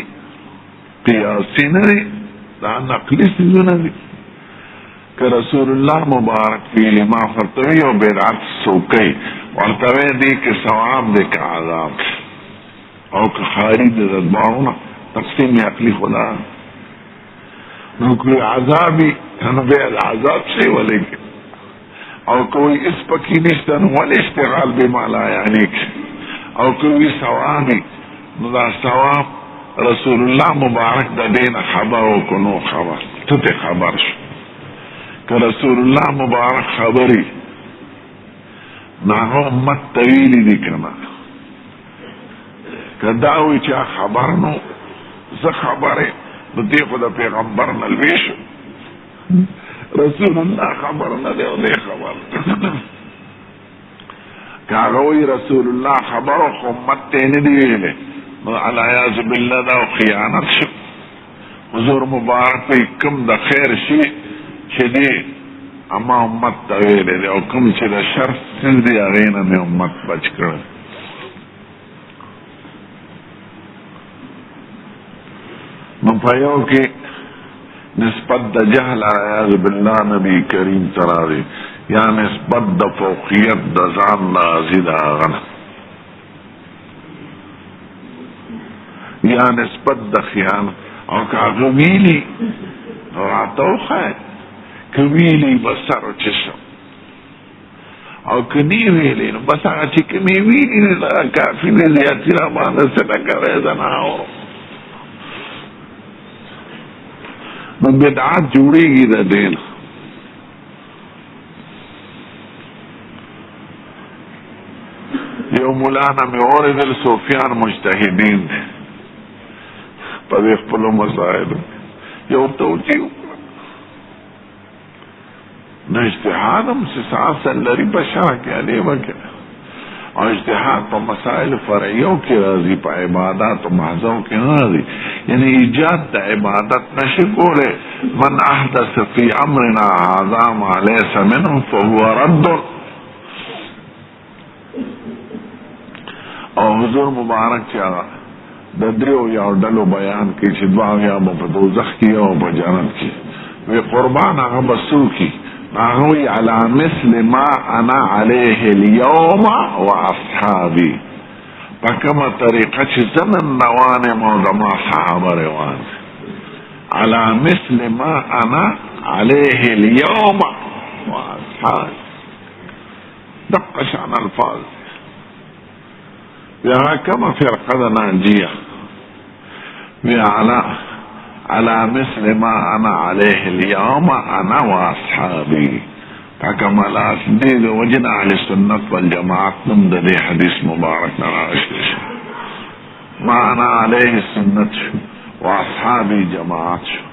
قیاسی نه دی دا نقلی څیزونه دي که رسول الله مبارک ویلي ما فرتوي او بدعت سوکي ورته دی که ثواب دی که عذاب او که خارج د اتباعونه تقسیم عقلی خدا نو که عذابي نو بیا العذاب شي ولګي او کوئی اس پکی نشته نو ولې اشتغال بما لا یعنیک او کوئی ثوابي نو دا ثواب رسول الله مبارک د دین خبر او کنو خبر ته خبر شو که رسول الله مبارک خبری ناغو امت طویلی دی کنا که داوی چا خبر نو زه خبره نو دی خود پیغمبر نلویشو رسول الله خبر ندی و دی خبر که اگوی رسول الله خبر و امت تینی دی ویلی نو علیاذ بالله دا خیانت شو حضور مبارک په کم د خیر شي چې دی اما امت ته ویلې دی او کوم چې د شر څیز دی هغې نه مې امت بچ کړی. نو په یو کې نسبت د جهل اعوذ بالله نبی کریم ته راغی، یا نسبت د فوقیت د ځان راځي د هغه نه، یا نسبت د خیانت. او که هغه ویلي نو راته وښایه، که ویلي بس سر و چشم، او که نی ویلي نو بس هغه چې کومې ویلي نو دا کافي دی، زیاتي را باندې څه نه کوی، زه نه اورم. نو بدعات جوړېږي د دې نه. یو ملا نه مې اورېدل صوفیان مجتهدین دی په دې خپلو مسایلو، یو توجیه وکړه. نو اجتهاد هم چې څه اصل لري په شرع کې هغې وکړه، او اجتهاد په مسائل فرعیو کې راځي، په عباداتو محضو کې نه راځي. یعنی ایجاد د عبادت نشي کولی. من احدث فی امرنا هذا ما لیس منه فهو رد. او حضور مبارک چې هغه د دریو یو ډلو بیان کوي چې دوه یا به په دوزخ کې او په جنت کې وی قربان هغه به څوکي، هغه وی علی مثل ما انا علیه اليوم واصحابي، په کومه طریقه چې زه نن روان یم او زما صحابه روان، علی مثل ما انا علیه اليوم واصحابي، دقه شان الفاظ. بیا کومه فرقه ده ناجیه، بیا على مثل ما انا عليه اليوم انا واصحابي، فکمالات دې د وجه اهل سنت والجماعت نوم د دې حدیث مبارک نه راغلی، ما انا عليه سنت واصحابي جماعت شو.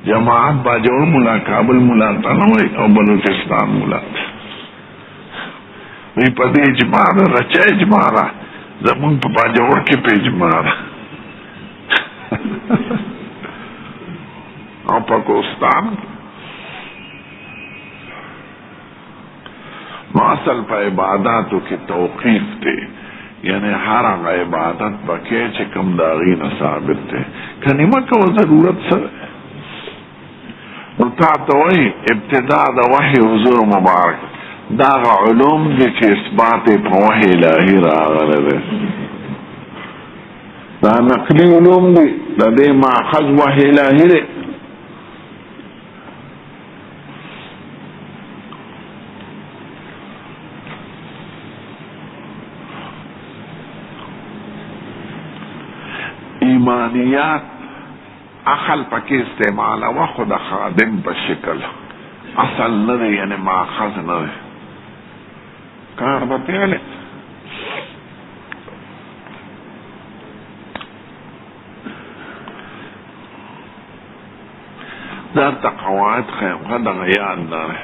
جماعت باجوړ مولا کابل مولا ته نه وایي او بلوچستان مولا ته وی، په دې اجماع ده، رچه اجماع ده، زمونږ په باجوړ کې په اجماع ده او پاکستان. نو اصل په عباداتو کې توقیف دی، یعنی هر هغه عبادت پکې چې کوم د هغې نه ثابت دی، که نیمه کوه ضرورت سره. نو تا ته وایي ابتدا د وحی حضور مبارک دا هغه علوم دي چې اثبات یې په وحی الهي راغلی دی، دا نقلي علوم دي، د دې ماخذ وحی الهي دی. ایمانیات اخل پکې استعمال او خود خادم په شکل اصل نه دی، یعنی ماخذ نه دی، کار به پیاله. دا قواعد خیمه دغه یاد داره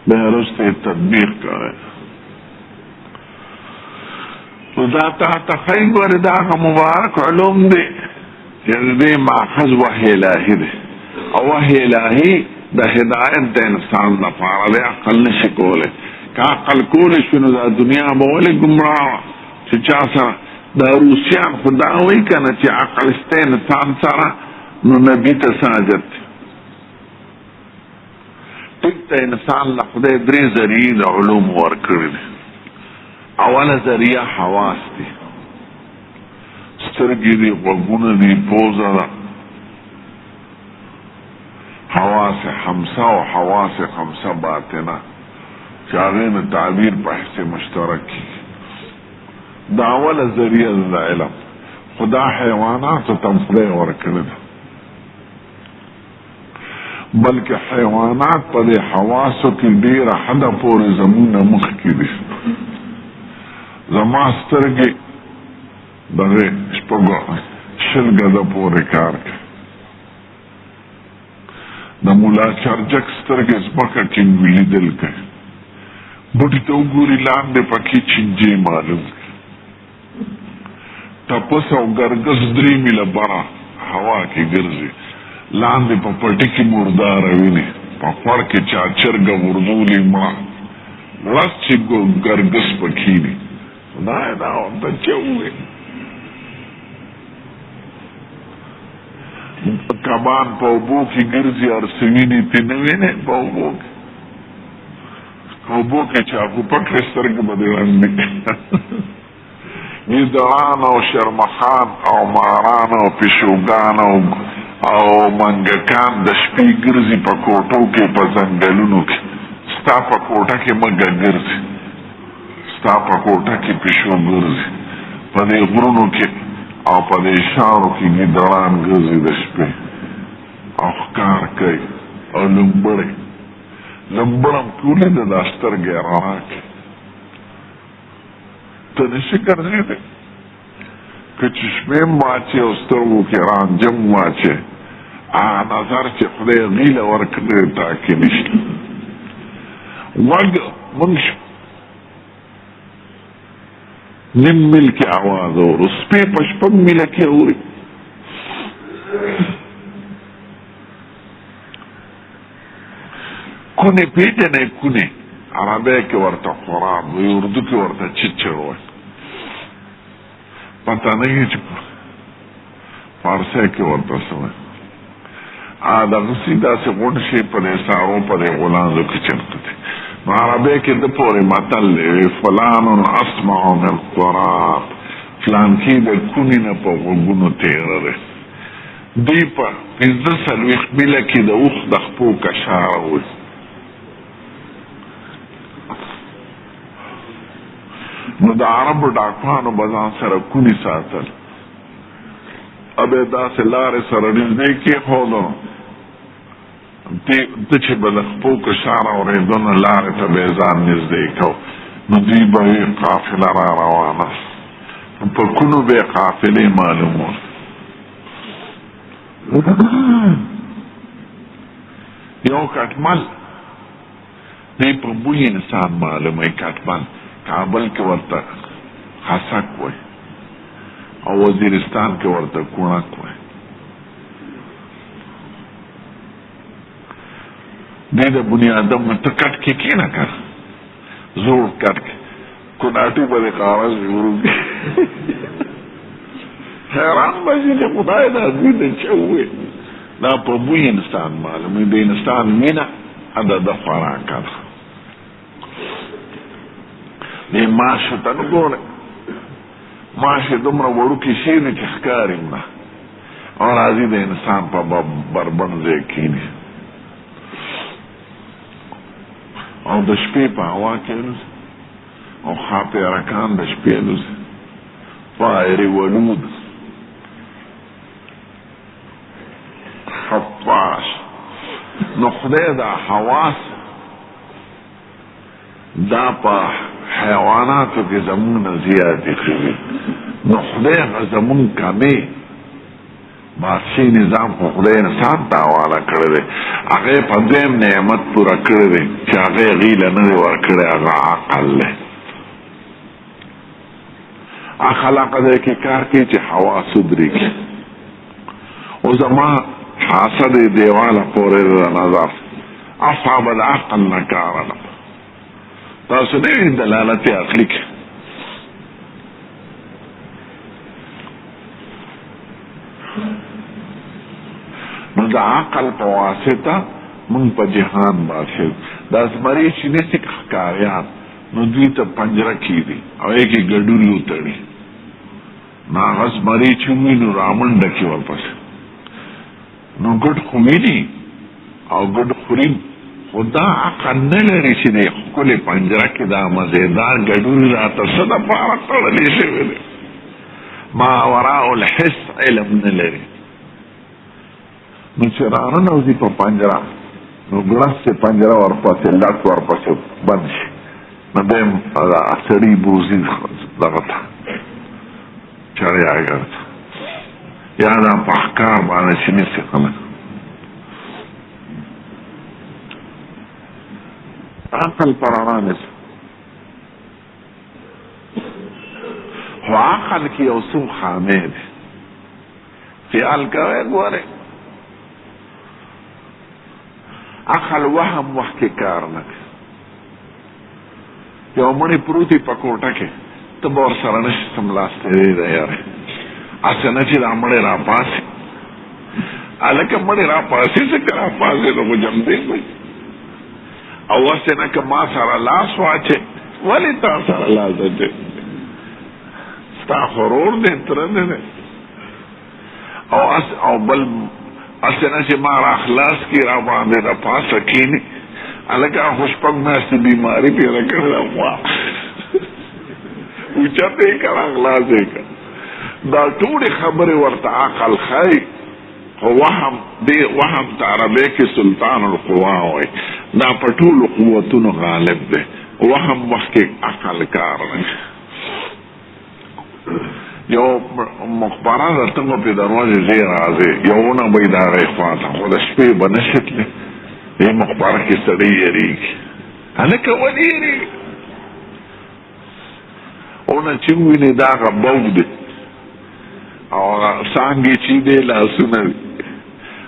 به رسته تطبیق کوي. نو دا تا خیل ور دا مبارک علوم دی، یعنی دی ماخذ وحی الهی دی، او وحی الهی د هدایت د انسان لپاره دی، عقل نشي کولی. که عقل کولی شو نو دا دنیا به ولې ګمراه چې چا سره دا روسیان خو دا وایي که نه چې عقل شته انسان سره نو نبي ته څه حاجت دی. ټیک ته انسان له خدای درې ذریعې د علوم ورکړي دي. اوله ذریعه حواس دي، سترګې دي، غوږونه دي، پوزه ده، حواس خمسه او حواس خمسه باطنه چې هغې نه تعبیر په حصې مشترک کېږي. دا اوله ذریعه د علم، خو دا حیواناتو ته هم خدای ورکړې ده، بلکې حیوانات په دې حواسو کې ډېره حده پورې زموږ نه مخکې دي. زما سترګې دغې شپږو شل ګزه پورې کار کوي، د ملا چرجک سترګې ځمکه ټینګ لیدل کوي، بوټي ته وګوري لاندې پکې چینجې معلوم کوي، تپس او ګرګس 3 میله بره هوا کې ګرځي، لاندې په پټي کې مرداره ویني، په خور کې چا چرګه غورځولې مړه، لس چې ګرګس پکېني. خدای دا ورته چې ووایي کبان په اوبو کې ګرځي، ارسوینې تې نه وینې په اوبو کې، اوبو کې چاقو پکړې سترګې به دې ړندې ګیدړان او شرمخان او ماران او پیشوګان او منګکان د شپې ګرځي په کوټو کې، په ځنګلونو کې. ستا په کوټه کې مږه ګرځي، ستا په کوټه کې پیشو ګرځي، په دې غرونو کې او په دې شاړو کې ګیدړان ګرځي د شپې او ښکار کوي او لومبړې لمبړم ټولې د دا سترګې رڼا کې. ته نشي ګرځېدی که چې شپې م واچې او سترګو کې رانجم واچې، نظر چې خدای غیله ورکړې ټاکې نشته. غوږ مونږ نیم میل کې اواز اورو، سپی په 6 میله کې اوري. کونې پیژنې؟ کونې عربی کې ورته خراب وي، اردو کې ورته چچړ وایي. پته نه وي چې فارسی کې ورته څه وایي. دغسې داسې غونډ شي په دې سارو په دې غولانځو کې چېرته دي. نو عربی کې د پورې متل دی فلان اسمع من التراب، فلانکي د کونې نه په غوږونو تېره دی. دوی په 45 میله کې د اوښ د خپو کشاره وي. نو د عربو ډاکوانو به ځان سره کونې ساتل، ابې داسې لارې سره نږدې کېښودو، ته چې به د خپو کشاره اورېدو نو لارې ته به یې ځان نږدې کو، نو دوی به وي قافله را روانه، په کونو به یې قافلې معلومول. یو کټمل دی په بوی انسان معلوموي. کټمل کابل کې ورته خسک وای او وزیرستان کې ورته کونک وای. دی د بني آدم نه ته کټ کې کېنه که زوړ کټ کې کوناټي به دې کاغذ وروږي. حیران به شي چې خدای دا دوی د څه ووایي. دا په بوی انسان معلوموي. د انسان مینه د خوراکه ده. دې ماشو ته نو ګورئ، ماشې دومره وړوکې شي نه چې ښکاري نه، او راځي د انسان په بربند ځای کښېني او د شپې په هوا کې الوزي او ښاپېرکان د شپې الوزي، طائرې ولود خفاش. نو خدای دا حواس دا په حیواناتو کې زمونږ نه زیاتې کړي، نو خدای زمونږ کمې بادشاهي نظام خو خدای انسان ته حواله کړی دی، هغې په دویم نعمت پوره کړی دی چې هغې غیله نه دی ورکړی، هغه عقل دی. عقل هغه دی کې کار کوي چې حواس ودرېږي. او زما حاسه دی دیواله پورې د نظر اصحاب العقل نه کار نه. تاسو نه وینئ دلالت عقلي کې نو د عقل په واسطه موږ په جهان باندې دا زمري چې نسي ښکاریان نو دوی ته پنجره کېږي او یې کې ګډوري وتړي، نو هغه زمري چې وي نو رامنډه کې ورپسې نو ګډ خو ویني او ګډ خوري، خو دا عقل نه لري چې د ښکلې پنجره کې دا مزېدار ګډوري راته څه دپاره تړلې شوي دی. ما وراء الحس علم نه لري. نو چې راننوځي په پنجره نو ګړس چې پنجره ورپسې لټ ورپسې بند شي نو بیا یې سړي بوځي دغه ته چړیاګر ته یا دا په ښکار باندې چې نیسي خلک. عقل پر رڼا نیسي، خو عقل عقل کی او سو خامه دی خیال کوئے گوارے عقل وهم وقت کی کار نک یو منی پروتی پکوٹا کے تب اور سرنش سملاستے دی دا یار اسنا چی دا مڑے را پاسی الکه مړی را پاسې څه را پاسې نو جم دی کوي او اسنه که ما سره لاس واچي ولی تا سره لاس واچي ستا غرور دی تر نه او بل اسنه چې ما را خلاص کی را باندې را پاسه کینی الکه خوشپک مې بیماری پیدا کړل وا اوچته کړه خلاصې دا ټول خبره ورته عقل خای وهم دی وهم ته عربی کې سلطان القوا وای دا په ټولو قوتونو غالب دی وهم وخت کې عقل کار نه یو مخبره درته په دروازه زی راځي یو نه به دا غي خواته خو د شپې بنشتله یې مخبره کې سړی یریږي هلکه ولې یریږي او نه چې ویني دا غبوګ دی او څنګه چې دی لاسونه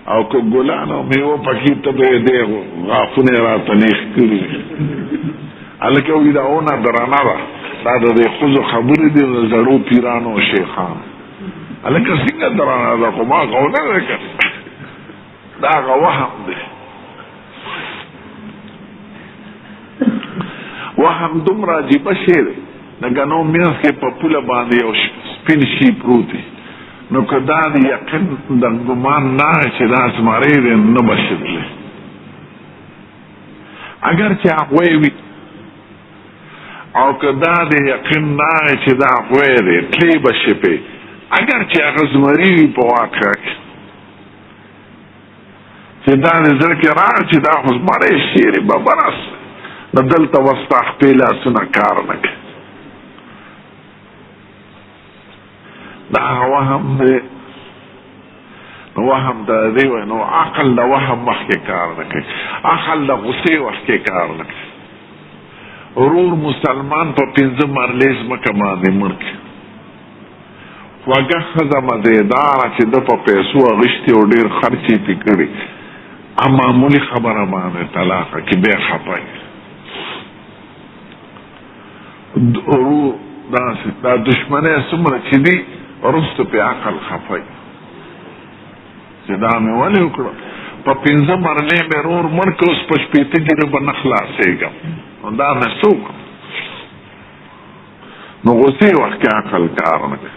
او که ګلان او میوه پکې ته به دی غافونه را تنیخ کړي هلکه وی دا اونه درانه ده دا د ښځو خبرې دي د زړو پیرانو او شیخانو هلکه څنګه درانه ده خو ما غونه ده کړ دا هغه وهم دی وهم دومره عجیبه شی دی د ګنو منځ کې په پوله باندې یو سپین شي پروت دی نو که دا د یقین د ګمان نه چې دا زمری دی نه بشدلی اگر چې هغوی وي او که دا د یقین نه چې دا هغوی دی تلی به شي پې اگر چې هغه زمری وي په واقع کې چې دا د زړه کې راغی چې دا خو زمری شیرې به برس نو دلته وستا خپې لاسونه کار نه کوي دا وهم دی نو وهم دا دی وی نو عقل دا وهم مخکې کار نه کوي عقل دا غصې وخت کار نه کوي ورور مسلمان په 15 مرلې ځمکه باندې مړ کړي خوږه ښځه مزېداره چې ده په پیسو اغوښتي او ډېر خرچ یې پې کړي معمولي خبره باندې طلاقه کې بیا خفه ورور دا دشمنۍ څومره چې دي وروسته پې عقل خفه چې دا مې ولې وکړه په 15 مرلې مې ورور مړ کړ اوس په 15 ګیره به نه خلاصېږم نو دا مې څه وکړم نو غصې وخت کې عقل کار نه کوي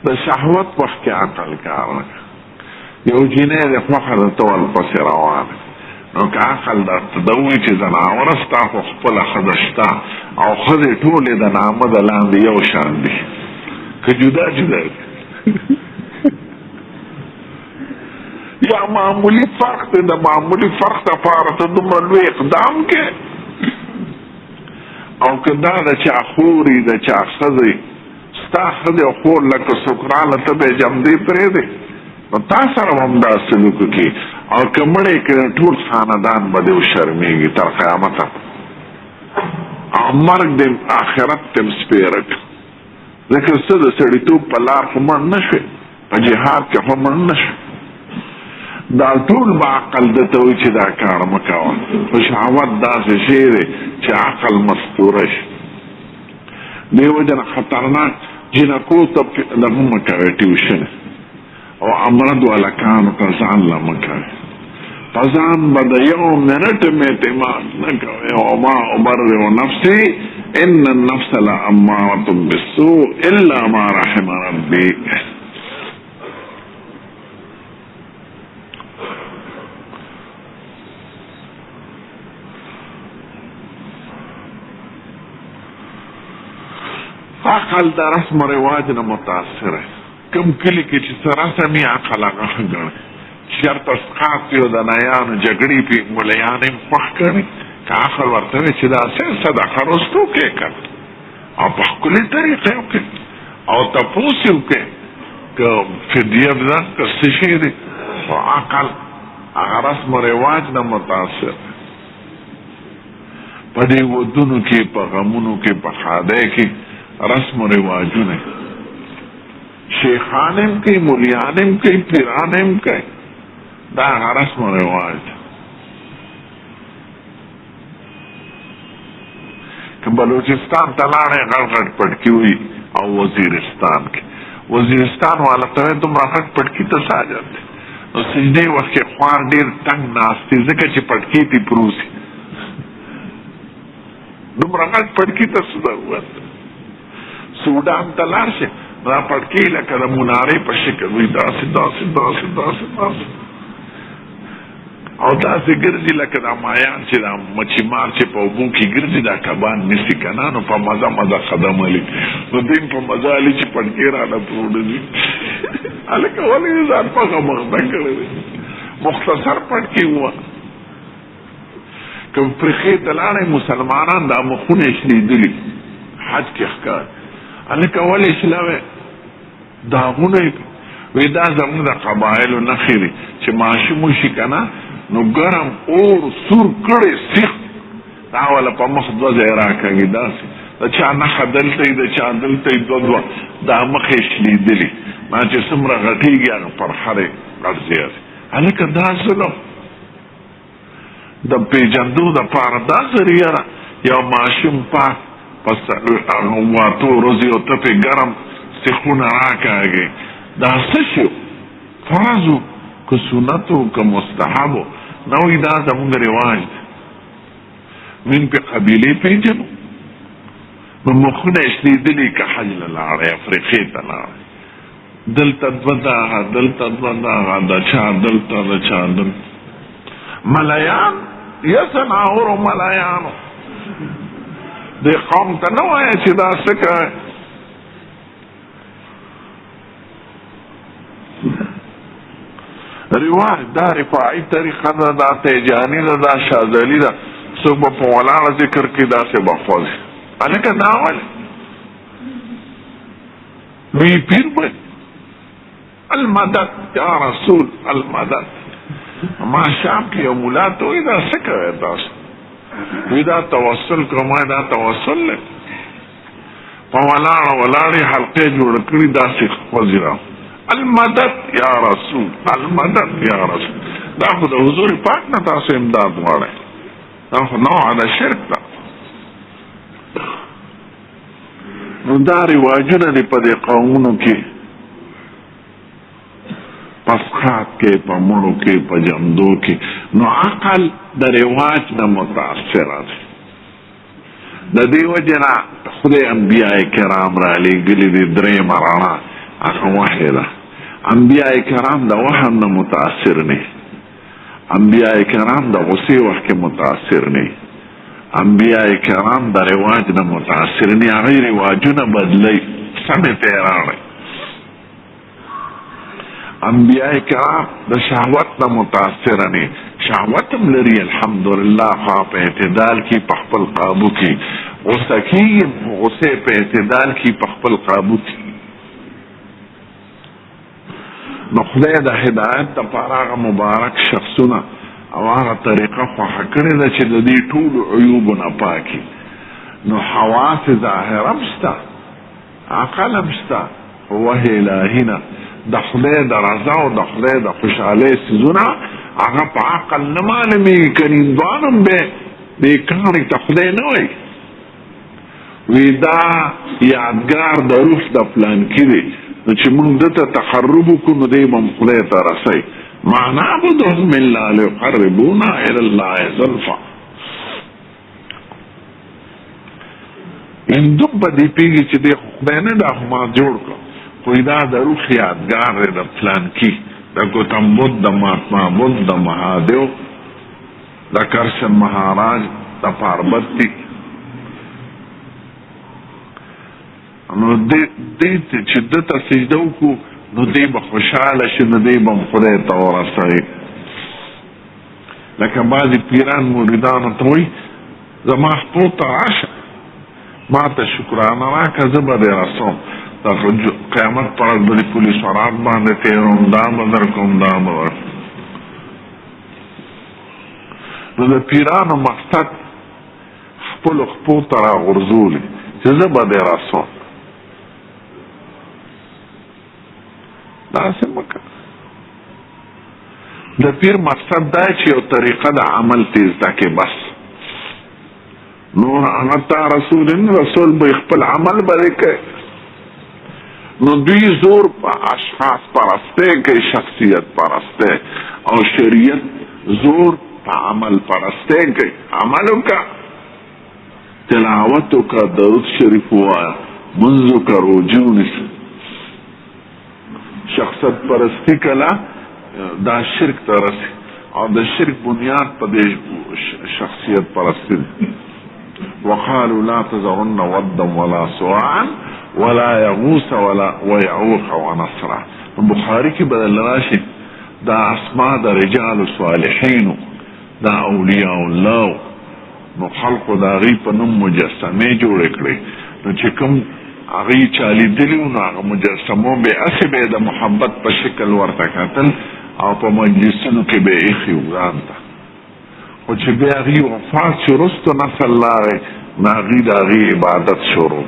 د شهوت وخت کې عقل کار نه کوي یو جینۍ د خوښه درته ورپسې روانه نو که عقل درته ده ووایي چې ځناوره ستا خو خپله ښځه شته او ښځې ټولې د نامه د لاندې یو شان دي که جدا جدا دي یا معمولی فرق دی د معمولی فرق دپاره ته دومره لوی اقدام کې او که دا د چا خوري د چا ښځې ستا ښځې او خور لکه څوک راله ته به یې جمدې پرېږدې نو تا سره هم دا سلوک وکړي او که مړی کړې ټول خاندان به دې وشرمېږي تر قیامته او مرګ دې آخرت ته م سپېره کړه ځکه څه د سړیتوب په لار خو مړ نه شوې په جهاد کې خو مړ نه شوې دا ټول به عقل درته وایي چې دا کار مه کوه خو شهوت داسې شی دی چې عقل مستوره شي دې وجه نه خطرناک جنکو ته دغه مه کوئ ټیوشن او امرد هلکانو ته ځان له مه کوئ په ځان به د یو منټ م اعتماد نه کوئ وما ابرئ نفسي ان النفس لامارة بالسوء الا ما رحم ربي عقل د رسم و رواج نه متاثر کم کلی کې چې سره سمي عقل هغه ښه ګڼي چېرته اسقاط یو د نایانو جګړې پې ملیان یې خوښ کړي که عقل ورته وایي چې دا صدقه رستو کې کړه او په ښکلې طریقې وکړي او تپوس یې وکړي که فدیه ده که څه شی دی خو عقل هغه رسم و رواج نه متاثر په دې ودونو کې په غمونو کې په ښادۍ کې رسم و رواجونه شیخانم کوي مولیانم کوي پیرانم کوي دا رسم و رواج که بلوچستان ته لاړې غړ پټکي وي او وزیرستان کې وزیرستان والا ته دومره غټ پټکي ته ساجت نو سجدې وخت کې خوار ډېر تنګ ناست دی ځکه چې پټکي پې پروسي دومره غټ پټکي ته څه سودان ته لاړ شي دا پټکي لکه د منارې په شکل وي داسې او داسې ګرځي لکه دا مایان چې دا مچي مار چې په اوبو کې ګرځي دا کبان نیسي که نه نو په مزه قدم علي نو دوی په مزه علي چې پټکي راله پروډه دي هلکه ولې ځان پخه مخته کړی دی مختصر پټکي ووه که پرښې ته لاړئ مسلمانان دا مخونه یې شلیدلي حج کې ښکار هلکه ولې شلوی داغونه یې وی دا زموږ د قبایلو نښې دي چې ماشوم وشي که نه نو ګرم اور سور کړی سیخ دا والا په مخ دوه ځای راکږي داسې د چا نښه دلته یي د چا دلته یي دوه دا مخ یې شلیدلي ما چې څومره غټېږي هغه پرخر یې غړځېږي هلکه دا ظلم د پېژندو دپاره دا ذریعه ده یو ماشوم پاک په واتو ورځې او ته پې ګرم سیخونه راکاږي دا څه شو فرض و که سنت و که مستحب و نوی دا زمونږ رواج دی موږ پې قبیلې پېژنو نو مخونه یې شلیدلي که حج له لاړئ افریقې ته لاړئ دلته دوه دغه دلته دوه دغه د چا دلته د چا دلته ملیان یسناورو ملیانو دې قوم ته نه وایه چې دا څه کوئ رواج دا رفاعي طریقه ده دا تیجاني ده دا شاذلي ده څوک به په ولاړه ذکر کې داسې بخوځي هلکه دا ولې لوی پیر به المدد یا رسول المدد ما شام کې یو ملا ته وایي دا څه کوئ تاسو وایي دا توسل کوم دا توسل دی په ولاړې حلقې جوړه کړي داسې خوځي را المدد یا رسول المدد یا رسول دا خو د حضور پاک نه تاسو امداد غواړئ دا خو نوع د شرک ده نو دا رواجونه دي په دې قومونو کې پسخات کې په مړو کې په جمدو کې نو عقل د رواج نه متاثره دی د دې وجې نه خدای انبیاء کرام را لېږلي دي درېیمه رڼا هغه وحی ده انبیاء کرام د وهم نه متاثر نه انبیاء کرام د غصې وخت کې متاثر نه انبیاء کرام د رواج نه متاثر نه هغوی رواجونه بدلوي سمې ته یې راوړئ انبیاء کرام د شهوت نه متاثر نه شهوت هم لري الحمدلله خو په اعتدال کې په خپل قابو کې غصه کېږي غصې په اعتدال کې په خپل قابو کې نو خدای د هدایت دپاره هغه مبارک شخصونه او هغه طریقه خوښه کړې ده چې د دې ټولو عیوبو نه پاکي نو حواس ظاهره هم شته عقل هم شته وحی الهي نه د خدای د رضا او د خدای د خوشحالۍ څیزونه هغه په عقل نه معلومېږي که نیندوان هم دی دې کاڼي ته خدای نه وایي وی دا یادګار د روح د پلانکي دی نو چې موږ دته تقرب وکړو نو دی به م خدای ته رسئ ما نعبدهم الا لیقربونا الی الله زلفا هندوک به دې پوهېږي چې دی خدای نه دا خو ما جوړ کړو خو دا د روح یادګار دی د پلانکي د گوتم بدھ د مهاتما بدھ د مهادیو د کرشن مهاراج د پاربتی نو دې چې دته سجده وکړو نو دی به خوشحاله شي نو دی به م خدای ته ورسوي لکه بعضې پیران مریدانو ته وایي زما خپو ته راشه ما ته شکرانه راکړه زه به دې رسوم د قیامت پر ورځ به دې پولیس ورات باندې تېروم دا به درکوم دا به درکوم نو د پیرانو مقصد خپلو خپو ته راغورځولي چې زه به دې رسوم داسې مکه. د پیر مقصد دا چې یو طریقه د عمل تیز ده کې بس نور حتی رسول به خپل عمل بری کوي. نو دوی زور په اشخاص پرسته کوي، شخصیت پرسته، او شریعت زور په عمل پرسته کوي. عمل وکړه، تلاوت وکړه، درود شریف ووایه، منځ وکړه، روژې ونیسه. شخصیت پرستی کله دا شرک ته رسي، او د شرک بنیاد په دې شخصیت پرستی دی. وقالوا لا تذرن ودا ولا سواعا ولا يغوث ويعوق ونصرا. بخاری کی بدل راشي دا اسماء د رجال صالحین، دا اولیاء الله، نو خلق دا غي په نوم مجسمه جوړ کړي. نو چې کوم هغه چالي دلیو نو هغه مجسمو به اسبه د محبت په شکل ورته کتل، او په مجلسونو کې به یې خیوان تا. او چې بیا هغه وفات شو رستو نسل لاره ناغي د هغې عبادت شروع.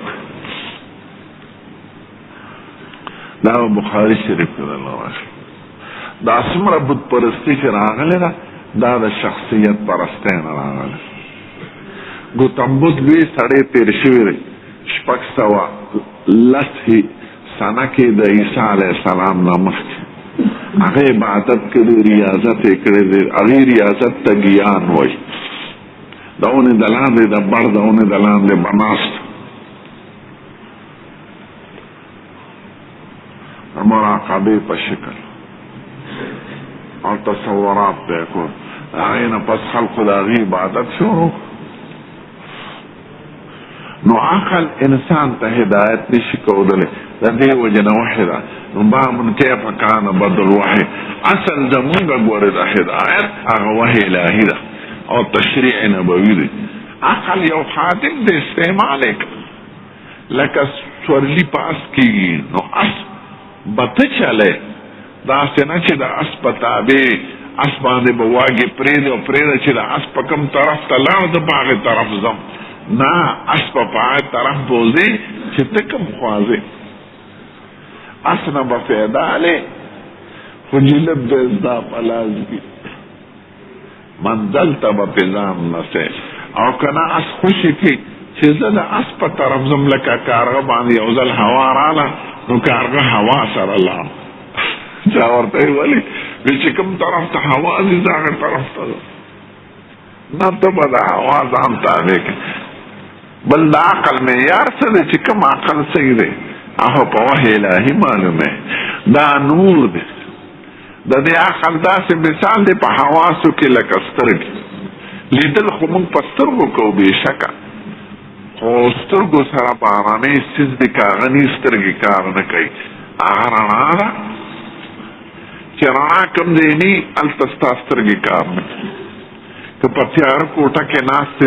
دا بخاری شریف کې الله راشي. دا څومره بت پرستی چې راغلی ده دا د شخصیت پرستی نه راغلی. ګوتم بت لوی سړی تېر شوی دی 610 سنه کې د عیسی علیه السلام نه مخکې. هغه عبادت کړي، ریاضت یې کړی دی. هغې ریاضت ته ګیان وایي. د اونې د لاندې د بړ د اونې د لاندې به ناست مراقبې په شکل او تصورات به یې کول. هغې نه پس خلقو د هغې عبادت شروع. نو عقل انسان ته هدایت نشي کولای. د دې وجه نه وحی ده. نو باب کیف کان بدل وحی، اصل زمونږ ګورې د هدایت هغه وحی الهي ده او تشریع نبوي دی. عقل یو خادم د استعمال لکه سورلی پاس کیږي نو اس بته چله داسې نه چې د اس په تابع اس باندې به واګې پرېږدي او پرېږده چې د اس په کوم طرف ته لاړ د په هغې طرف ځم. نه، اس په هغې طرف بوځې چې ته کوم خوا ځې. اس نه به فایده هلې خو جلب د زدا په لاس کې منزل ته به پې ځان نسې. او که نه اس خوشي کړي چې زه د اس په طرف ځم، لکه کارغه باندې یو ځل هوا راله نو کارغه هوا سره لاړ. چا ورته ویې ولې وی چې کوم طرف ته هوا ځي زه هغې طرف ته ځم. نه، ته به د هوا ځان تابع کړې. بل د عقل معیار څه دی چې کوم عقل صحیح دی هغه په وحی الهي معلومه. دا نور دی. د دې عقل داسې مثال دی په حواسو کې لکه سترګې. لیدل خو موږ په سترګو کوو بېشکه، خو سترګو سره بارانۍ څیز دی که هغه نی سترګې کار نه کوي. هغه رڼا ده چې رڼا کوم ځای نی هلته ستا سترګې کار نه کوي. که په تیاره کوټه کې ناست